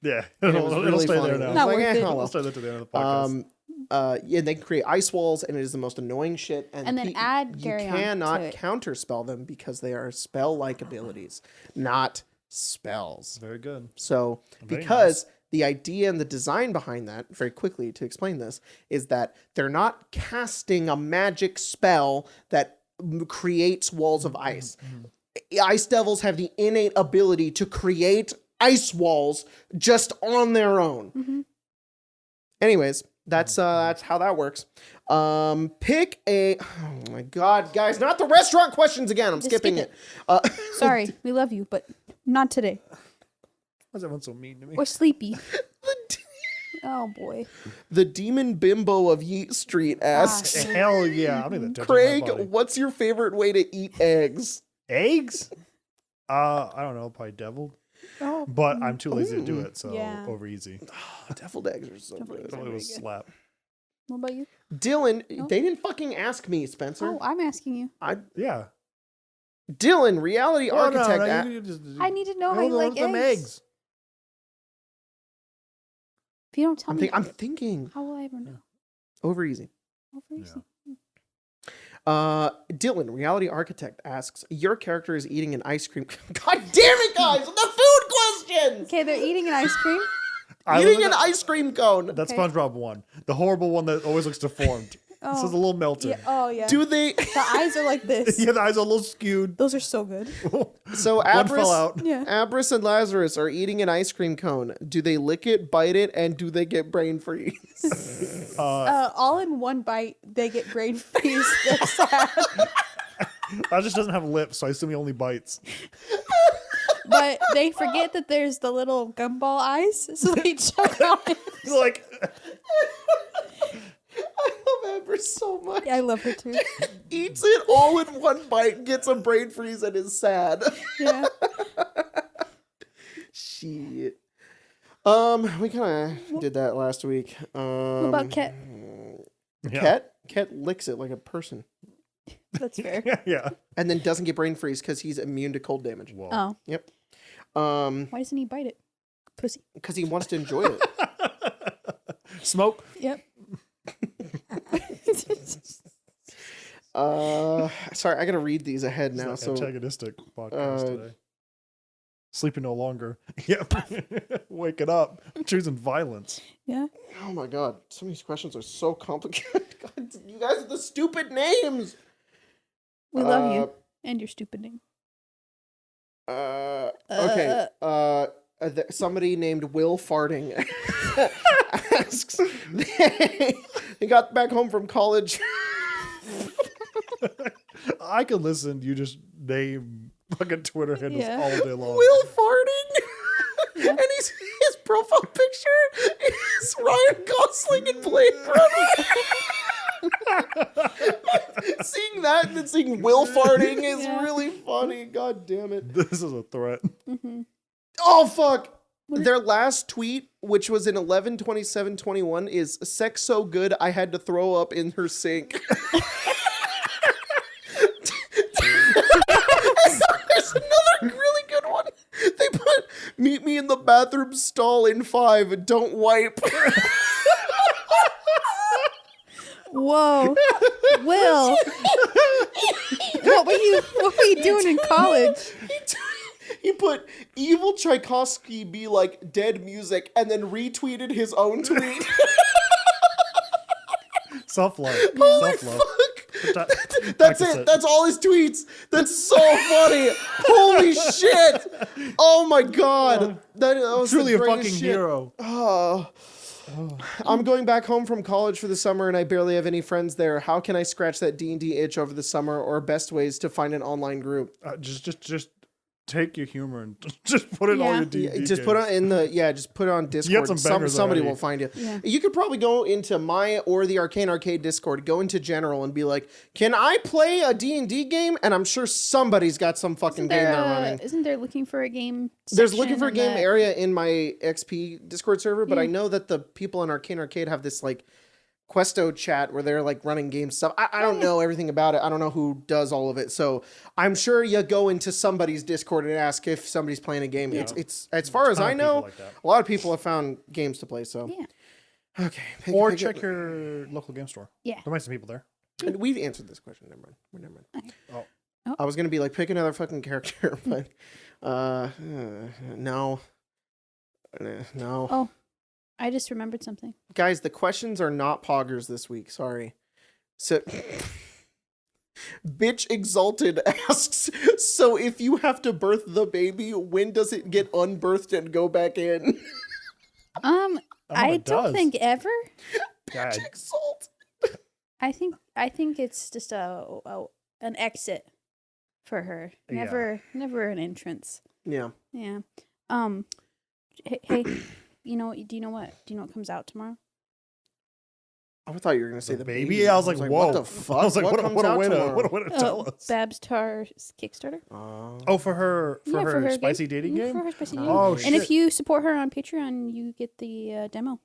Yeah, And it was it'll really stay funny. there It was now. Not worth it. oh, I'll well. stay there to the end of the podcast. Yeah, they can create ice walls, and it is the most annoying shit. And then add you Gary on cannot to it. counterspell them because they are spell-like abilities, not spells. Very good. So, Very because the idea and the design behind that, very quickly to explain this, is that they're not casting a magic spell that creates walls of ice. Ice devils have the innate ability to create ice walls just on their own. Anyways, that's how that works. Pick a... Oh my god, guys, not the restaurant questions again. I'm skipping skip it. Sorry, we love you, but not today. Why is everyone so mean to me? We're sleepy. Oh boy. The Demon Bimbo of Yeet Street asks, Hell yeah! I'm gonna touch Craig, my body. what's your favorite way to eat eggs? Eggs? I don't know, probably deviled. Oh, But I'm too lazy to do it, so Yeah. over easy. Oh, deviled eggs are so Deviled eggs good. are It was slap. what about you? Dylan, No. they didn't fucking ask me, Spencer. Oh, I'm asking you. Yeah. Dylan, reality architect. I need to know how you like them eggs. If you don't tell me, I'm thinking how will I ever know? over easy. Over easy. Dylan, reality architect asks, your character is eating an ice cream. God damn it, guys! The food questions. Okay, they're eating an ice cream. Eating an ice cream cone. That's Okay. SpongeBob one. The horrible one that always looks deformed. This is a little melted. Yeah. Oh yeah. Do they? The eyes are like this. Yeah, the eyes are a little skewed. Those are so good. So One fell out. Yeah. Abris and Lazarus are eating an ice cream cone. Do they lick it, bite it, and do they get brain freeze? All in one bite, they get brain freeze. They're sad. I just doesn't have lips, so I assume he only bites. But they forget that there's the little gumball eyes, so they choke on it. He's like, I love Abris so much. I love her too. Eats it all in one bite, gets a brain freeze, and is sad. Yeah. Shit. We kind of did that last week. What about Ket? yeah. Ket licks it like a person, That's fair. Yeah. and then doesn't get brain freeze because he's immune to cold damage. Whoa. Oh, Yep. why doesn't he bite it? Pussy. Because he wants to enjoy it. Smoke. Yep. Sorry, I gotta read these ahead now. It's So an antagonistic podcast today. Sleeping no longer. Yep. Waking up. Choosing violence. Yeah. oh my god, some of these questions are so complicated. God, you guys are the stupid names. We love you and your stupid name. Okay. Somebody named Will Farting asks. They got back home from college. I could listen. You just name fucking Twitter handles Yeah. all day long. Will Farting. And his profile picture is Ryan Gosling in Blade Runner. Seeing that and then seeing Will Farting is Yeah. really funny. God damn it. This is a threat. Oh, fuck. Their last tweet, which was in 11/27/21, is sex so good I had to throw up in her sink. There's another really good one. They put, meet me in the bathroom stall in 5, don't wipe. Whoa. Will. What were you doing in college? He He put evil Tchaikovsky be like dead music and then retweeted his own tweet. Self-love. Holy Self-love. fuck. That's it. That's all his tweets. That's so funny. Holy shit. Oh my god. That was Truly the a greatest fucking shit. hero. Oh. I'm going back home from college for the summer and I barely have any friends there. How can I scratch that D&D itch over the summer, or best ways to find an online group? Just take your humor and just put it in all your D&D Just put it in just put it on Discord. some bangers Somebody already. will find you. Yeah. You could probably go into my or the Arcane Arcade Discord, go into general and be like, "Can I play a D&D game?" And I'm sure somebody's got some fucking game they're running. Isn't there looking for a game? There's looking for a section in game the- area in my XP Discord server, but Yeah. I know that the people in Arcane Arcade have this like Questo chat where they're like running game stuff. I don't know everything about it. I don't know who does all of it. So I'm sure you go into somebody's Discord and ask if somebody's playing a game. Yeah. It's as far as ton I of people know, like that. a lot of people have found games to play. So Yeah. okay, Or check your local game store. Yeah. There might be some people there. And we've answered this question. Never mind. Never mind. Okay. Oh. I was gonna be like, pick another fucking character, but no. No. Oh, I just remembered something. Guys, the questions are not poggers this week. Sorry. So, Bitch Exalted asks, so if you have to birth the baby, when does it get unbirthed and go back in? I don't does. think ever. Yeah, Bitch Exalted. I think it's just an exit for her. Yeah. Never an entrance. Yeah. Yeah. Hey, do you know what comes out tomorrow? I thought you were going to say the the baby. I was like, whoa. what the fuck? I was like, what comes a out way to tomorrow? tell us. Babs Tar's Kickstarter. Oh, for her Yeah, for her spicy game. dating Yeah, game? for her spicy Oh, dating. Oh, And shit. if you support her on Patreon, you get the demo.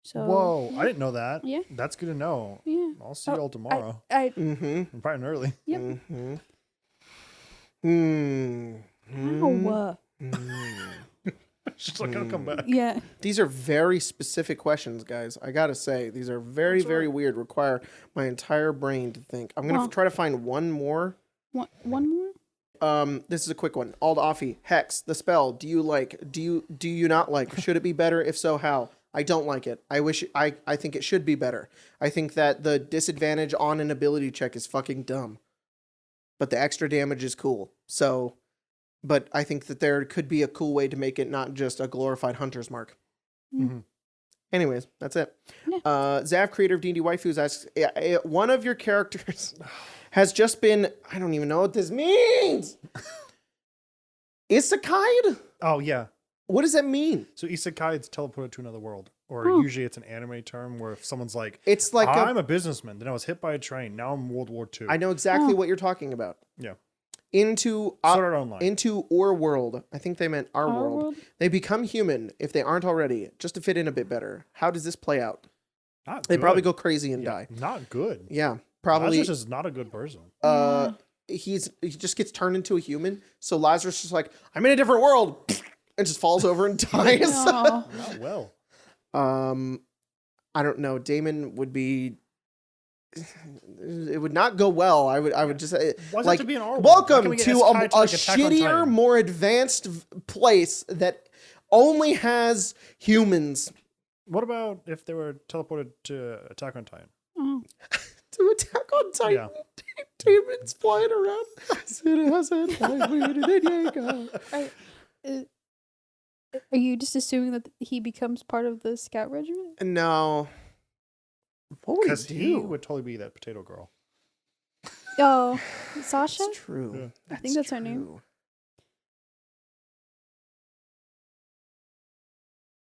So Whoa, yeah. I didn't know that. Yeah. That's good to know. Yeah. I'll see you all tomorrow. I Mm-hmm. I'm bright and early. yep. Mm-hmm. Mm-hmm. Ow. She's not gonna come back. Yeah. These are very specific questions, guys. I gotta say, these are very, very weird. Require my entire brain to think. I'm gonna Well- try to find one more. One more. This is a quick one. Ald Offie, Hex, the spell. Do you like? Do you not like? Should it be better? If so, how? I don't like it. I think it should be better. I think that the disadvantage on an ability check is fucking dumb. But the extra damage is cool. So, but I think that there could be a cool way to make it not just a glorified hunter's mark. Mhm. Anyways, that's it. Yeah. Zav, creator of D&D Waifus, asks, one of your characters has just been, I don't even know what this means. Isekai? Oh yeah. What does that mean? So isekai is teleported to another world, or Oh. usually it's an anime term where if someone's like, It's like I'm a businessman, then I was hit by a train, now I'm World War II. I know exactly Oh. what you're talking about. Yeah. Into Sword Art Online. into our world. I think they meant our world. They become human if they aren't already, just to fit in a bit better. How does this play out? Not They good. probably go crazy and Yeah, die. Not good. Yeah, probably. Lazarus is not a good person. He just gets turned into a human. So Lazarus is like, I'm in a different world, and just falls over and dies. Oh. Not well. I don't know. Damon would be. It would not go well. I would just say, Why does it like, have to be an R world? Why welcome can't we get to Isekai a like Attack on shittier, Titan? more advanced place that only has humans What about if they were teleported to Attack on Titan? Oh. to attack on Titan. Yeah. Damon's flying around. Are you just assuming that he becomes part of the scout regiment? No. What would Because he he do? would totally be that potato girl. Oh, Sasha? That's true. Yeah. I think that's her name. true.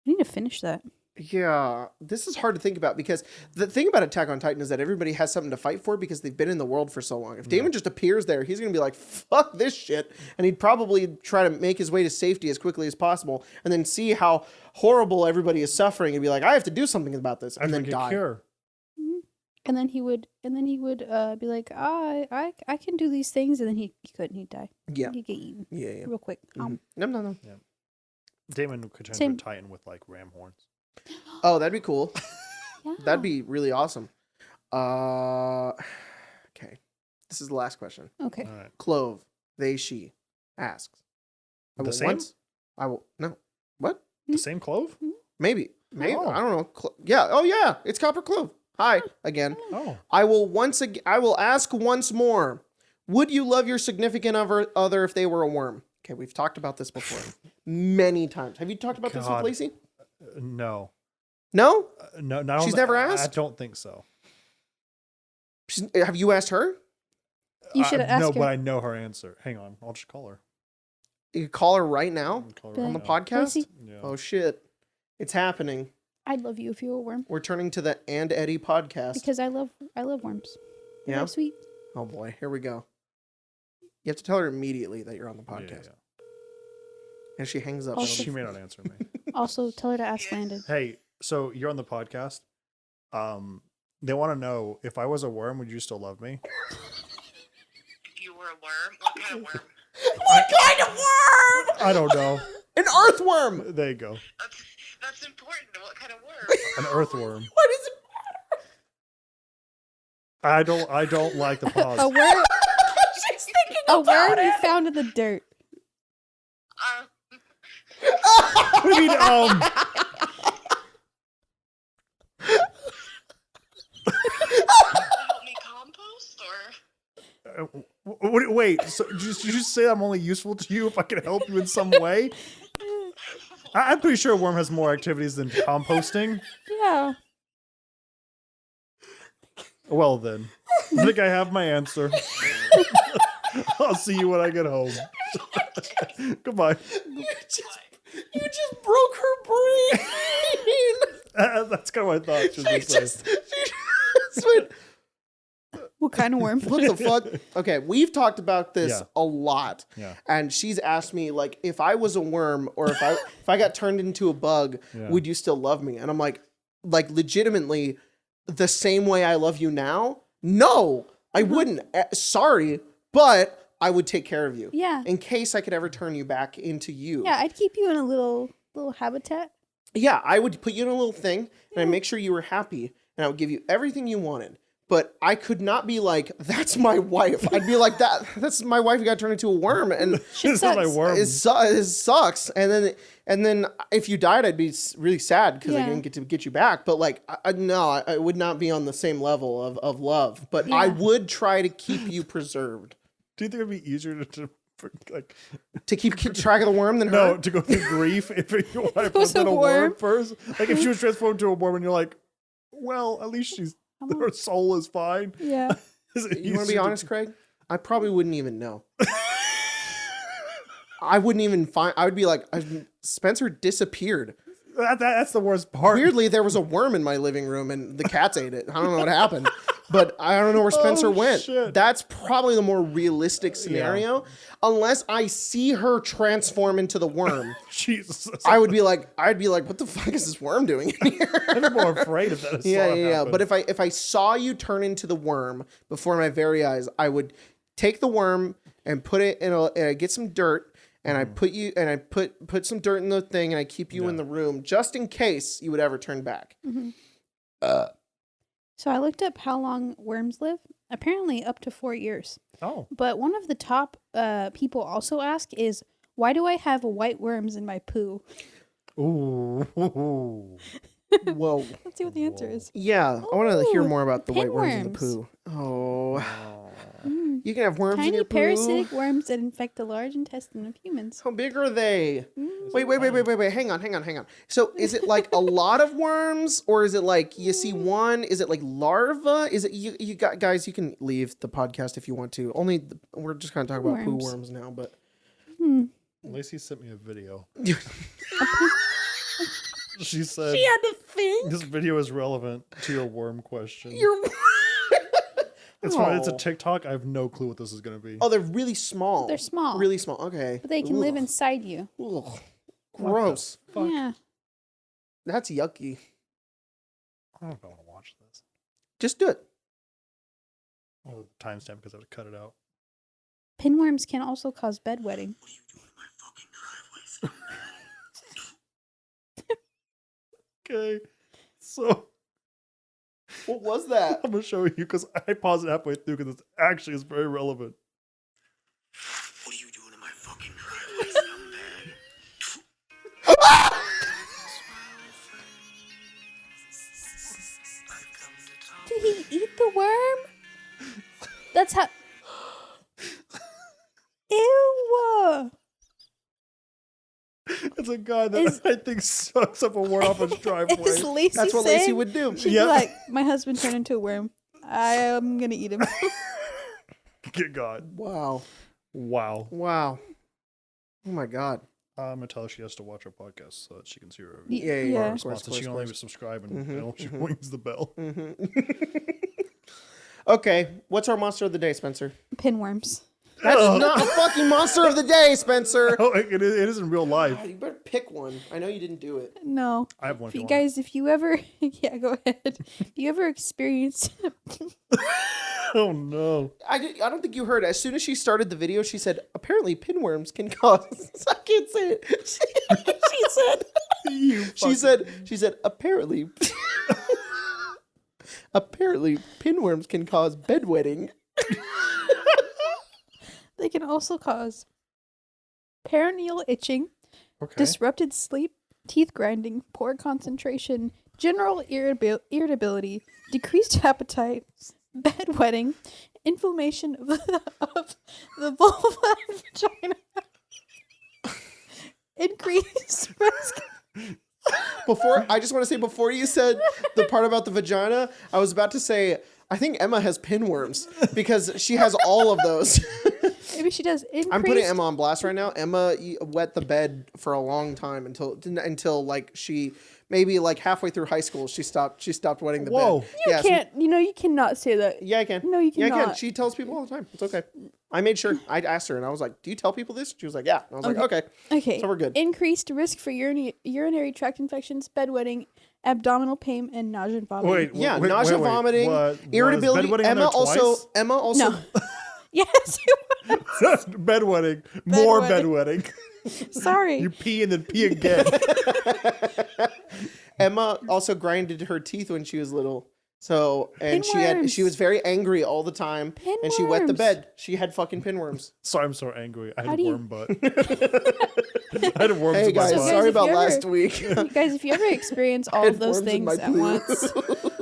I need to finish that. Yeah, this is hard to think about because the thing about Attack on Titan is that everybody has something to fight for because they've been in the world for so long. If Damon just appears there, he's going to be like, fuck this shit. And he'd probably try to make his way to safety as quickly as possible and then see how horrible everybody is suffering and be like, I have to do something about this. And then die. Cure. And then he would be like, I can do these things, and then he couldn't. He'd die. Yeah. He'd get eaten Yeah. real quick. Mhm. No. Damon could turn Same. into a Titan with like ram horns. Oh, that'd be cool. Yeah. That'd be really awesome. Okay. This is the last question. Okay. All right. Clove, she asks, I The will same? once. I will no. What? The same clove? Maybe. Oh. I don't know. Yeah. Oh yeah. It's copper clove. Hi again. Oh. I will ask once more. Would you love your significant other if they were a worm? Okay, we've talked about this before many times. Have you talked about this with God. Lacey? No. No. No. She's never asked? I don't think so. Have you asked her? You should ask No, her. but I know her answer. Hang on. I'll just call her. You call her right now Call her on the right now. podcast. Lacey? Yeah. Oh shit, it's happening. I'd love you if you were a worm We're turning to the And Eddie podcast. because I love worms. They're Yeah? very sweet. Oh boy, here we go. You have to tell her immediately that you're on the Yeah, podcast. yeah. And she hangs up. Also- She may not answer me. Also, tell her to ask Landon. Hey, so you're on the podcast. They want to know, if I was a worm, would you still love me? If you were a worm, what kind of worm? What kind of worm? I don't know. An earthworm. There you go. That's important. What kind of worm? An earthworm. What is it? I don't like the pause. A worm. She's thinking A about worm you it. found in the dirt. What do you mean, Help me compost or? wait, so did you just say I'm only useful to you if I can help you in some way? I'm pretty sure a worm has more activities than composting. Yeah. Well then, I think I have my answer. I'll see you when I get home. Goodbye. You just broke her brain. That's kind of what I thought. She she was gonna just say. went, What kind of worm? what the fuck? Okay, we've talked about this Yeah. a lot. Yeah. And she's asked me, like, if I was a worm or if I got turned into a bug, Yeah. would you still love me? And I'm like legitimately the same way I love you now? No, I wouldn't. Sorry, but I would take care of you. Yeah. In case I could ever turn you back into you. Yeah, I'd keep you in a little habitat. Yeah, I would put you in a little thing and I'd make sure you were happy and I would give you everything you wanted. But I could not be like, that's my wife. I'd be like, that's my wife who got turned into a worm. And This is my sucks. worm. it sucks. And then if you died, I'd be really sad because I Yeah. didn't get to get you back. But like, I would not be on the same level of love. But I Yeah. would try to keep you preserved. Do you think it'd be easier to like To keep track of the worm than no her? to go through grief if your wife was was in a a worm worm? first? Like if she was transformed to a worm and you're like, well, at least her soul is fine. Yeah. Is it You want to be easier honest, Craig? I probably wouldn't even know. I wouldn't even find. I would be like, Spencer disappeared. That's the worst part. Weirdly, there was a worm in my living room and the cats ate it. I don't know what happened, but I don't know where Spencer went. shit. That's probably the more realistic scenario. Unless I see her transform into the worm, Jesus. I'd be like, what the fuck is this worm doing in here? I'd be more afraid if that. Yeah. But if I saw you turn into the worm before my very eyes, I would take the worm and put it in and I get some dirt and I put you and I put some dirt in the thing and I keep you in the room just in case you would ever turn back. So I looked up how long worms live. Apparently up to 4 years. Oh. But one of the top people also ask is, why do I have white worms in my poo? Ooh. Whoa. Let's see what the answer is. Yeah, I want to hear Ooh, more about the white worms in the pinworms. poo. Oh, Mm. you can have worms in Tiny your poo. parasitic worms that infect the large intestine of humans. How big are they? Mm. Wait. Hang on. So is it like a lot of worms or is it like you see one? Is it like larva? Is it you got guys, you can leave the podcast if you want to. We're just kind of talking about poo Worms. worms now, but Lacey sent me a video. She said she had to think. this video is relevant to your worm question. It's Oh. it's a TikTok. I have no clue what this is going to be. Oh, they're really small. They're small. Really small. Okay. But they can live Ugh. inside you. Ugh. Gross. Fuck. Yeah. That's yucky. I don't know if I want to watch this. Just do it. Oh, timestamp because I have to cut it out. Pinworms can also cause bedwetting. Okay, so What was that? I'm gonna show you because I paused it halfway through because it actually is very relevant. What are you doing in my fucking driveway, scumbag? That's how. Ew. It's a guy that I think sucks up a worm off his driveway. Is Lacey That's what saying Lacey would do. She'd Yep. be like, my husband turned into a worm. I am gonna eat him. Good God. Wow. Wow. Wow. Oh my God. I'm going to tell her she has to watch our podcast so that she can see her Yeah. Of response. course, She can only subscribe and she rings the bell. Okay. What's our monster of the day, Spencer? Pinworms. That's not a fucking monster of the day, Spencer. Oh, it is in real life. God, you better pick one. I know you didn't do it. No. I have one. If you guys, if you ever, yeah, go ahead. If you ever experienced, Oh no! I don't think you heard. As soon as she started the video, she said, "Apparently, pinworms can cause." I can't say it. She said, "Apparently, apparently, pinworms can cause bedwetting." they can also cause perineal itching, Okay. disrupted sleep, teeth grinding, poor concentration, general irritability, decreased appetite, bedwetting, inflammation of the vulva and vagina, increased risk. I just want to say, before you said the part about the vagina, I was about to say, I think Emma has pinworms because she has all of those. Maybe she does. I'm putting Emma on blast right now. Emma wet the bed for a long time until like she maybe like halfway through high school she stopped wetting the bed. You can't. You cannot say that. Yeah, I can. No, you Yeah, I can. cannot. She tells people all the time. It's okay. I made sure. I asked her and I was like, "Do you tell people this?" She was like, "Yeah." And I was like, "Okay." Okay. So we're good. Increased risk for urinary tract infections, bedwetting, abdominal pain, and nausea and vomiting. Wait, Yeah, wait, nausea, wait, vomiting, what? irritability. Was bedwetting in there twice? Emma also. No. Yes. Bedwetting. More Bedwetting. bedwetting. Sorry. You pee and then pee again. Emma also grinded her teeth when she was little. So and Pinworms. she was very angry all the time, and she wet the Pinworms. bed. She had fucking pinworms. Sorry, I'm so angry. I How had do a you- worm butt. I had worms Hey in my guys, butt. sorry if about you last ever- week. You guys, if you ever experience all Had of those worms in my things at poo. once,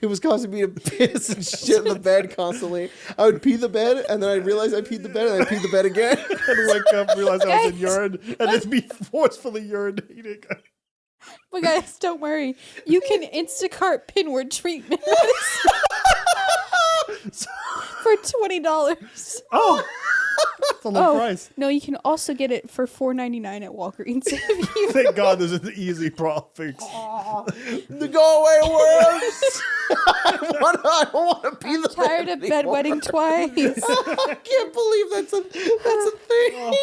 It was causing me to piss and shit in the bed constantly. I would pee the bed, and then I'd realize I peed the bed, and I'd pee the bed again. I'd wake up, realize I was in Guys. urine, and then be forcefully urinating. but guys, don't worry. You can Instacart pinward treatment for $20. Oh, it's a low price. No, you can also get it for $4.99 at Walgreens. If you Thank God this is an easy problem fix. The go away worms. I don't want to pee the tired bed of anymore. bedwetting twice. I can't believe that's a thing.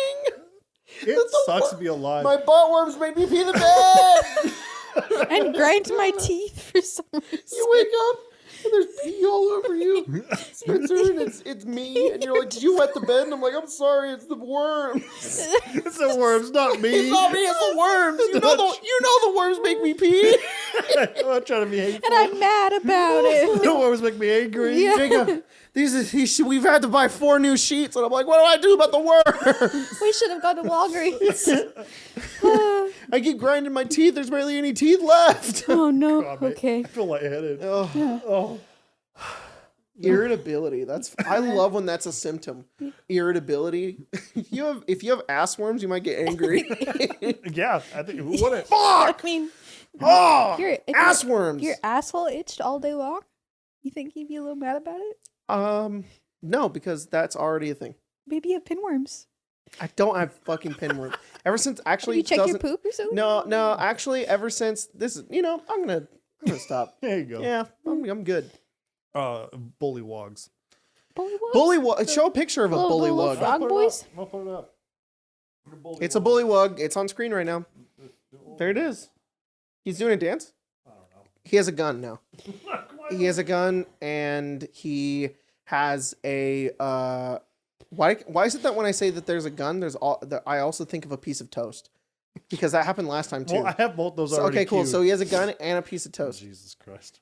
It sucks to be alive. My butt worms make me pee the bed. And grind my teeth for some reason. You wake up and there's pee all over you, Spencer, and it's me, and you're like, "Did you wet the bed?" And I'm like, "I'm sorry, it's the worms." It's the worms, not me. It's not me, it's the worms. You know the worms make me pee. I'm not trying to be hateful. And I'm mad about it. The worms make me angry. Yeah. Jacob, we've had to buy 4 new sheets, and I'm like, "What do I do about the worms?" We should have gone to Walgreens. I keep grinding my teeth. There's barely any teeth left. Oh no. God, mate, Okay. I feel lightheaded. Oh. Irritability. I love when that's a symptom. Irritability. If you have ass worms, you might get angry. Yeah, I think who wouldn't? I mean, Oh, if ass worms. your asshole itched all day long, you think he'd be a little mad about it? No, because that's already a thing. Maybe you have pinworms. I don't have fucking pinworms. Ever since actually Have you check your doesn't. poop or something? No. Actually, ever since this is, I'm gonna stop. There you go. Yeah, I'm good. Bullywugs. Bullywug? Bullywug. Show a picture of a Little bullywug. frog boys? I'll put it up. It's a bullywug. It's on screen right now. There it is. He's doing a dance? I don't know. He has a gun now. He has a gun, and he has a why is it that when I say that there's a gun, I also think of a piece of toast? Because that happened last time too. Well, I have both those already. Okay, cool. queued. So he has a gun and a piece of Oh, toast. Jesus Christ.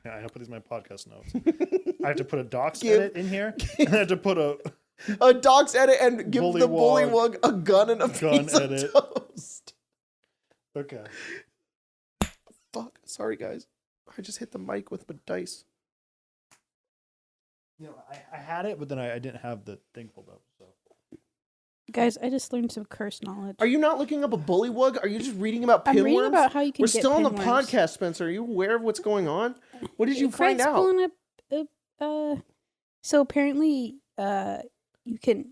Yeah, I have to put these in my podcast notes. I have to put a docs Give- edit in here. And I have to put A dog's edit and give the Bullywug. bullywug a gun and a Gun piece edit. of toast. okay. Fuck. Sorry, guys. I just hit the mic with my dice. I had it, but then I didn't have the thing pulled up. So Guys, I just learned some curse knowledge. Are you not looking up a bullywug? Are you just reading about pinworms? I'm reading about how you can We're get still on the pinworms. podcast, Spencer. Are you aware of what's going on? What did you find Craig's out? pulling up, so apparently, you can.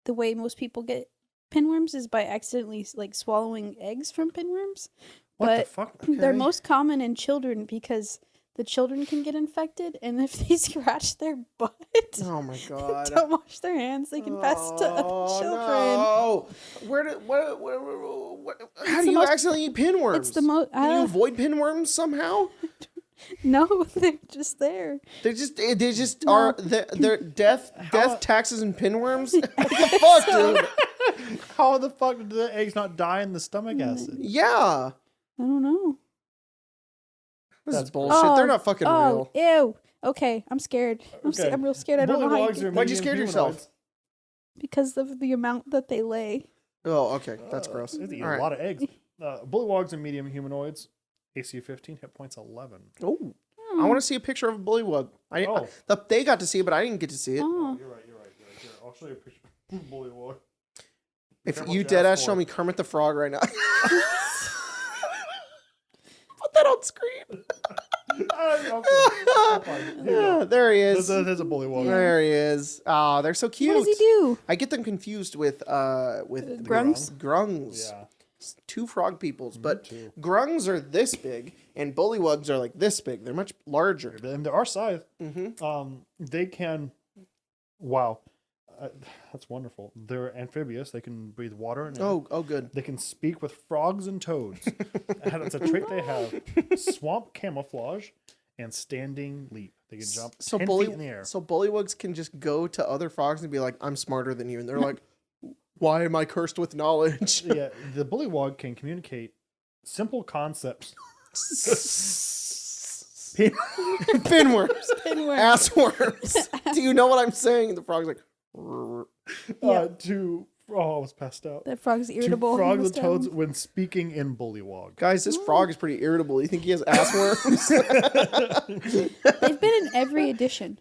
The way most people get pinworms is by accidentally like swallowing eggs from pinworms. what But the fuck? they're Okay. most common in children because the children can get infected, and if they scratch their butt, Oh my god. don't wash their hands, they can pass to other children. No. Where did how do the you most- accidentally eat pinworms? It's the most. Can you avoid pinworms somehow? No, they're just there. They just No. are they're death, taxes, and pinworms. What the fuck, dude? How the fuck did the eggs not die in the stomach acid? Yeah, I don't know. this is That's bullshit. They're not fucking real. Ew. Okay, I'm scared. Okay. I'm real scared. I don't know how you Bullywogs do are that. Why'd you medium scare yourself? humanoids. Because of the amount that they lay. Oh, okay, that's gross. They eat All a right. lot of eggs. Bullywogs are medium humanoids. AC 15, hit points 11. Oh, I want to see a picture of a bullywug. They got to see it, but I didn't get to see it. Oh. You're right. Here, I'll show you a picture of Bullywug. If Careful you what you dead ask ass show for. me Kermit the Frog right now. Put that on screen. There he is. There's a Bullywug. There he is. Oh, they're so cute. What does he do? I get them confused with Grungs? Grungs. Yeah. Two frog peoples, but too. grungs are this big and bullywugs are like this big. They're much larger. And they're our size. Mm-hmm. They can. Wow. That's wonderful. They're amphibious. They can breathe water and air. Oh, good. They can speak with frogs and toads. That's a trait they have. Swamp camouflage and standing leap. They can jump 10 feet in the air. So bullywugs can just go to other frogs and be like, "I'm smarter than you," and they're like, "Why am I cursed with knowledge?" Yeah, the bullywug can communicate simple concepts. Pinworms, assworms. Do you know what I'm saying? And the frog's like, I was passed out. That frog's To irritable. frogs He and must toads have- when speaking in bullywug. guys, this frog is pretty irritable. You think he has assworms? They've been in every edition.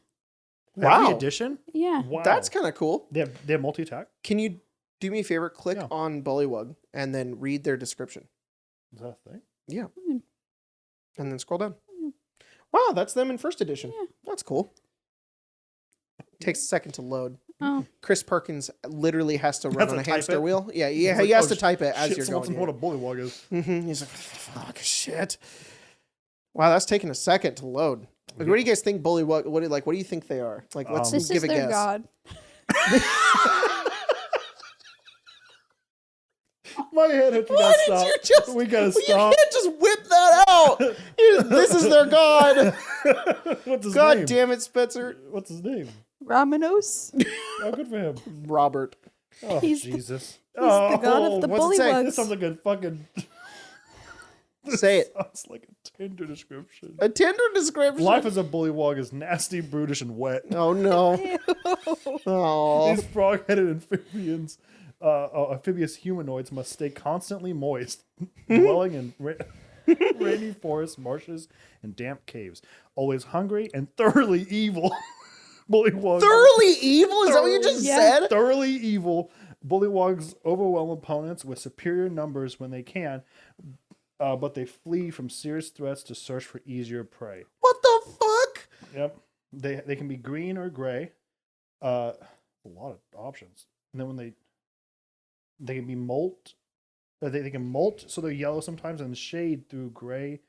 Wow. Every edition? Yeah. Wow. That's kind of cool. They have multi-attack? Can you do me a favor? Click Yeah. on Bullywug and then read their description. Is that a thing? Yeah. Hmm. And then scroll down. Wow, that's them in first edition. Yeah. That's cool. Takes a second to load. Oh. Chris Perkins literally has to run Has on to a type hamster it? wheel. Yeah, It's like, he has oh, to type it as Shit, you're someone going. knows what a bullywug is. He's like, fuck, shit. Wow, that's taking a second to load. Like, what do you guys think Bullywug? What do you think they are? Like, let's This give is a their guess. god. My head hit. We Why gotta did stop. you just? We gotta well, stop. You can't just whip that out. This is their god. What's his God name? damn it, Spencer. What's his name? Raminos. Oh, good for him. Robert. Oh, He's- Jesus. the god of the what's it say? This bullywugs. sounds like a fucking. Say it. Sounds like a Tinder description. A Tinder description. Life as a bullywug is nasty, brutish, and wet. Oh no. Oh. These frog-headed amphibians, amphibious humanoids must stay constantly moist, dwelling in rainy forests, marshes, and damp caves. Always hungry and thoroughly evil. Bullywugs. Thoroughly evil? Is that what you just Yeah. said? Thoroughly evil. Bullywugs overwhelm opponents with superior numbers when they can, but they flee from serious threats to search for easier prey. What the fuck? Yep. They can be green or gray. A lot of options. And then when they can be molt. They can molt, so they're yellow sometimes, and shade through gray,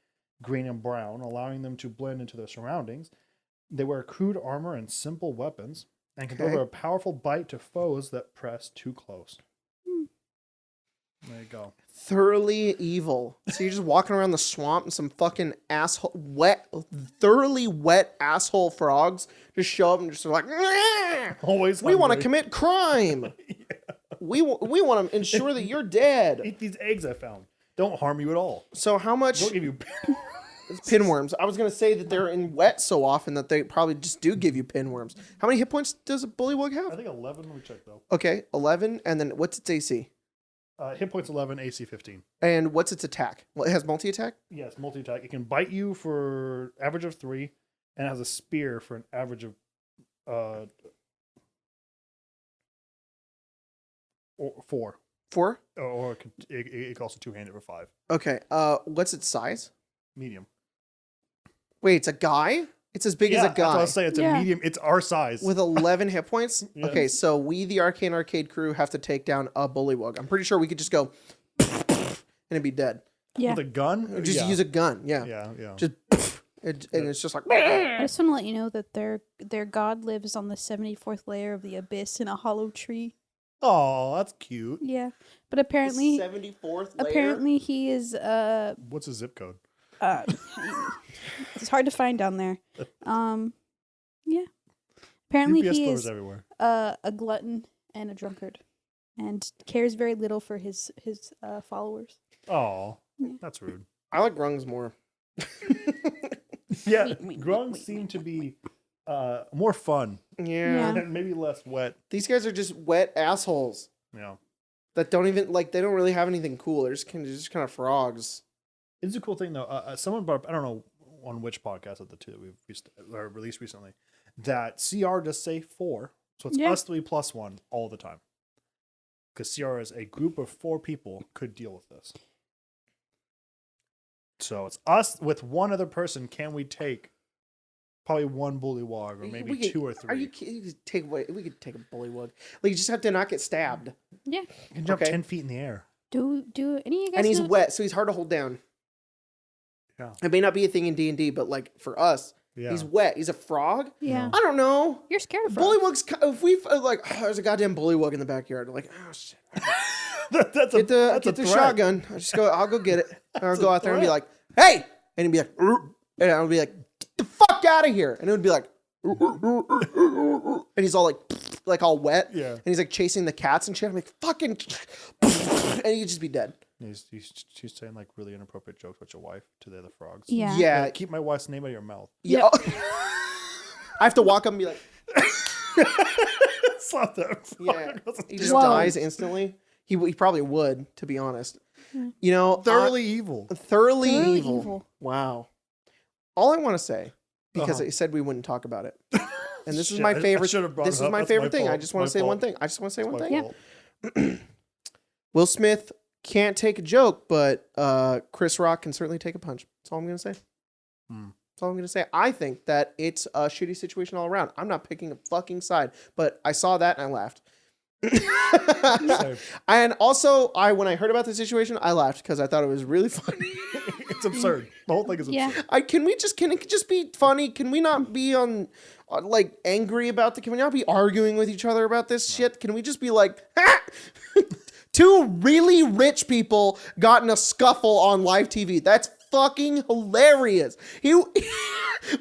green, and brown, allowing them to blend into their surroundings. They wear crude armor and simple weapons, and can deliver a powerful bite to foes that press too close. There you go. Thoroughly evil. So you're just walking around the swamp and some fucking thoroughly wet asshole frogs just show up and just are like, "Nah, Always we want to hungry. commit crime. We want to ensure that you're dead. Eat these eggs I found. Don't harm you at all. So how much Don't give you. pinworms? I was going to say that they're in wet so often that they probably just do give you pinworms. How many hit points does a bullywug I have? think 11. Let me check though. Okay, 11. And then what's its AC? Hit points 11, AC 15. And what's its attack? Well, it has multi-attack? Yes, multi-attack. It can bite you for average of 3, and has a spear for an average of Or 4. 4? Or it could also two-handed for 5. Okay. What's its size? Medium. Wait, it's a guy? It's as big as a That's what I guy was saying. It's a medium. It's our size. with 11 hit points. Yes. Okay, so we, the Arcane Arcade crew, have to take down a Bullywug. I'm pretty sure we could just go and it'd be dead. Yeah. With a gun? Just use a gun. Yeah. Yeah. Just and it's just like. I just want to let you know that their god lives on the 74th layer of the abyss in a hollow tree. Oh, that's cute. Yeah, but apparently, 74th layer. apparently he is What's his zip code? it's hard to find down there. Yeah. Apparently UPS he stores is everywhere. a glutton and a drunkard, and cares very little for his followers. Oh, Yeah. that's rude. I like grungs more. Yeah, Wait, grungs wait, seem to be more fun Yeah. Yeah. and maybe less wet. These guys are just wet assholes Yeah, that don't even they don't really have anything cool. They're just kind of frogs. it's a cool thing though. Someone brought up, I don't know on which podcast of the two that we've released recently, that CR just say 4, so it's Yeah. us 3 plus 1 all the time. Because CR as a group of 4 people could deal with this. So it's us with one other person. Can we take probably one Bullywug or maybe We could- 2 or 3? Are you kidding? We could take a Bullywug. Like you just have to not get stabbed. Yeah. You can jump Okay. 10 feet in the air. Do any of you guys And he's know- wet, so he's hard to hold down. Yeah. It may not be a thing in D&D, but like for us, Yeah. he's wet. He's a frog. Yeah. I don't know. You're scared of frogs. Bullywug's. If we there's a goddamn Bullywug in the backyard. Like, oh shit. that's Get the threat. shotgun. I'll go get it. And I'll go out there and be like, hey, and he'd be like, and I'll be like, get the fuck out of here. And it would be like, and he's all like all wet. Yeah. And he's like chasing the cats and shit. I'm like, fucking, and he'd just be dead. She's saying like really inappropriate jokes about your wife to the other frogs. Yeah. Yeah. Like, keep my wife's name out of your mouth. Yeah. I have to walk up and be like, Slap that frog yeah. across the He just Whoa. dies instantly. He probably would, to be honest. You know, thoroughly evil. thoroughly Thoroughly evil. evil. Wow. All I want to say, because Uh-huh. I said we wouldn't talk about it, and this is Shit, my I favorite. should have brought This it is up. my That's favorite my thing. I fault. just want My to say one fault. thing. I just want to say one My thing. fault. Will Smith can't take a joke, but Chris Rock can certainly take a punch. That's all I'm going to say. Hmm. That's all I'm going to say. I think that it's a shitty situation all around. I'm not picking a fucking side, but I saw that and I laughed. Same. And also, when I heard about the situation, I laughed because I thought it was really funny. It's absurd. The whole thing is Yeah. absurd. Can it just be funny? Can we not be on like angry about can we not be arguing with each other about this shit? Can we just be like, ha! 2 really rich people got in a scuffle on live TV? That's fucking hilarious.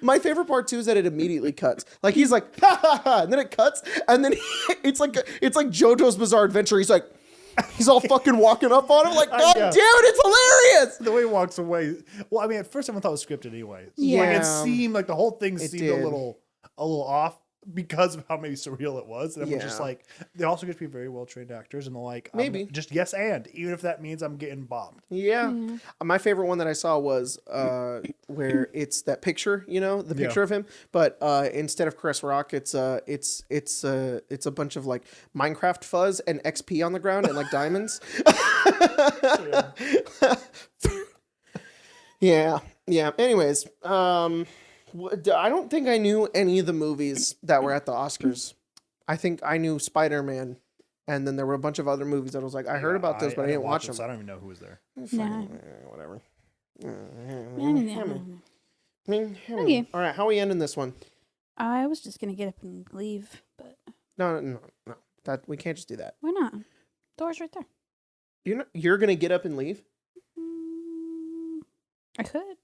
My favorite part too is that it immediately cuts. Like he's like, ha ha ha, and then it cuts, and then it's like JoJo's Bizarre Adventure. He's like, he's all fucking walking up on him like, God Yeah. damn it, it's hilarious. The way he walks away. Well, I mean, at first I thought it was scripted anyway. Yeah. Like it seemed like the whole thing It seemed did. a little off because of how maybe surreal it was. And I'm just Yeah. like, they also get to be very well trained actors, and they're like, Maybe. just yes and, even if that means I'm getting bombed. Yeah. My favorite one that I saw was where it's that picture, the picture of him, but instead of Chris Rock, it's a bunch of like Minecraft fuzz and XP on the ground and like diamonds. Yeah. Anyways, I don't think I knew any of the movies that were at the Oscars. I think I knew Spider-Man, and then there were a bunch of other movies that I was like, I heard about those, but I didn't watch them. So I don't even know who was there. Nah. Whatever. Okay. All right, how are we ending this one? I was just gonna get up and leave, but No. That we can't just do that. why not? Door's right there. You're gonna get up and leave? I could.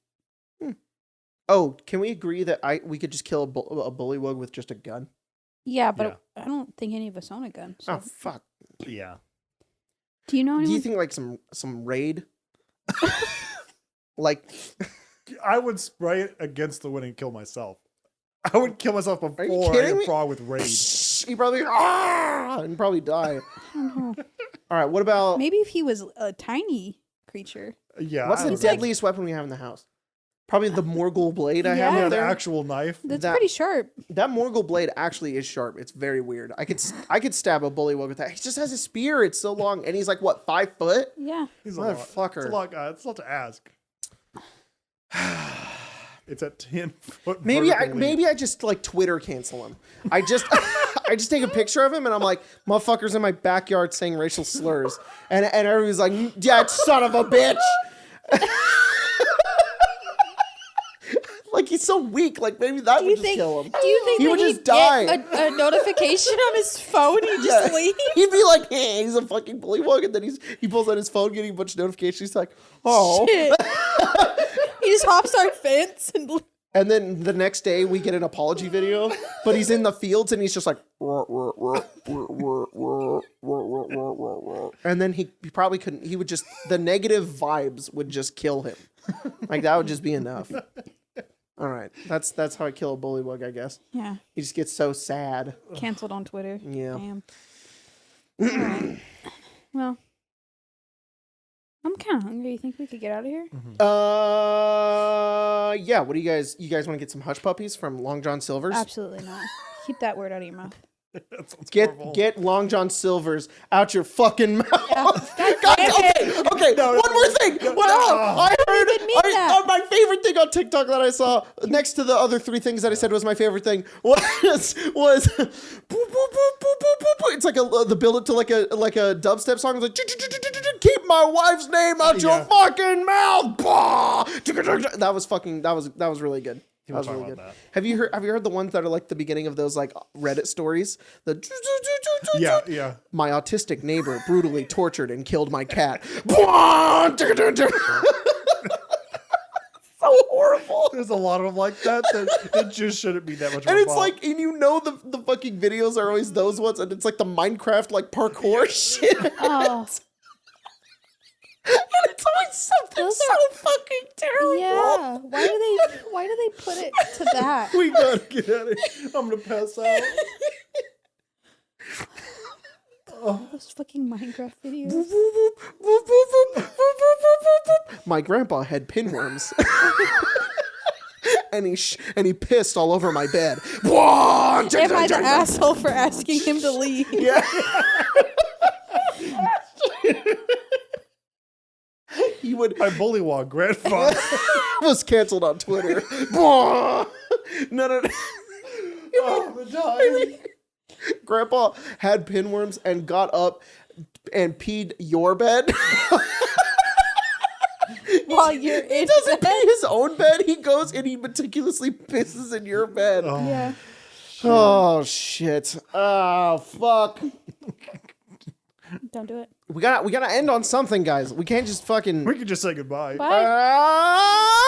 Oh, can we agree that we could just kill a Bullywug with just a gun? Yeah, but Yeah. I don't think any of us own a gun. So. Oh fuck! Yeah. Do you know anyone? Do you think like some raid? Like, I would spray it against the wind and kill myself. I would kill myself before I kidding get me? frog with rage. he probably and probably die. I don't know. All right, what about Maybe if he was a tiny creature. Yeah. what's I the don't know. deadliest weapon we have in the house? Probably the Morgul blade I have Yeah. up The there. actual knife. That's that- pretty sharp. That Morgul blade actually is sharp. It's very weird. I could stab a Bullywug with that. He just has a spear. It's so long, and he's like what, 5 foot? Yeah. He's a lot. Motherfucker. It's a lot, guys. It's a lot to ask. It's at 10 foot. Maybe vertically. I just like Twitter cancel him. I just I just take a picture of him and I'm like, motherfuckers in my backyard saying racial slurs, and everybody's like, yeah, son of a bitch. Like he's so weak. Like maybe that would just kill him. Do you think He that would he'd just die. get a notification on his phone? He'd just leave. He'd be like, hey, he's a fucking Bullywug, and then he pulls out his phone, getting a bunch of notifications. He's like, oh. Shit. He just hops our fence and. And then the next day we get an apology video, but he's in the fields and he's just like, and then he probably couldn't. He would just, the negative vibes would just kill him. Like that would just be enough. All right, that's how I kill a Bullywug, I guess. Yeah. He just gets so sad. Canceled on Twitter. Yeah. Damn. All right. Well, I'm kind of hungry. You think we could get out of here? Yeah. What do you guys want to get some hush puppies from Long John Silver's? Absolutely not. Keep that word out of your mouth. That sounds horrible. Get Long John Silver's out your fucking mouth. God God, damn it. okay. One more thing. I heard didn't mean that. my favorite thing on TikTok that I saw next to the other 3 things that I said was my favorite thing was boop, boop, boop, boop, boop, boop, boop. It's like the build it to like a dubstep song. It's like keep my wife's name out your fucking mouth. That was really good. That was really good. That. Have you heard the ones that are like the beginning of those like Reddit stories? Yeah. My autistic neighbor brutally tortured and killed my cat. So horrible. There's a lot of them like that it just shouldn't be that much. And of a it's bop. like, and you know the fucking videos are always those ones, and it's like the Minecraft like parkour shit. Oh. And it's always something Those so fucking terrible. Yeah. Why do they put it to that? we gotta get out of here. I'm gonna pass out. Those fucking Minecraft videos. My grandpa had pinworms. and he pissed all over my bed. Am I the asshole for asking him to leave? Yeah. He would My Bullywug grandfather. was canceled on Twitter. No. Oh, the dying. Grandpa had pinworms and got up and peed your bed. While you're He in doesn't bed? pee his own bed. He goes and he meticulously pisses in your bed. Oh. Yeah. Oh shit. Oh fuck. Don't do it. We gotta end on something, guys. We can't just fucking We could just say goodbye. Bye.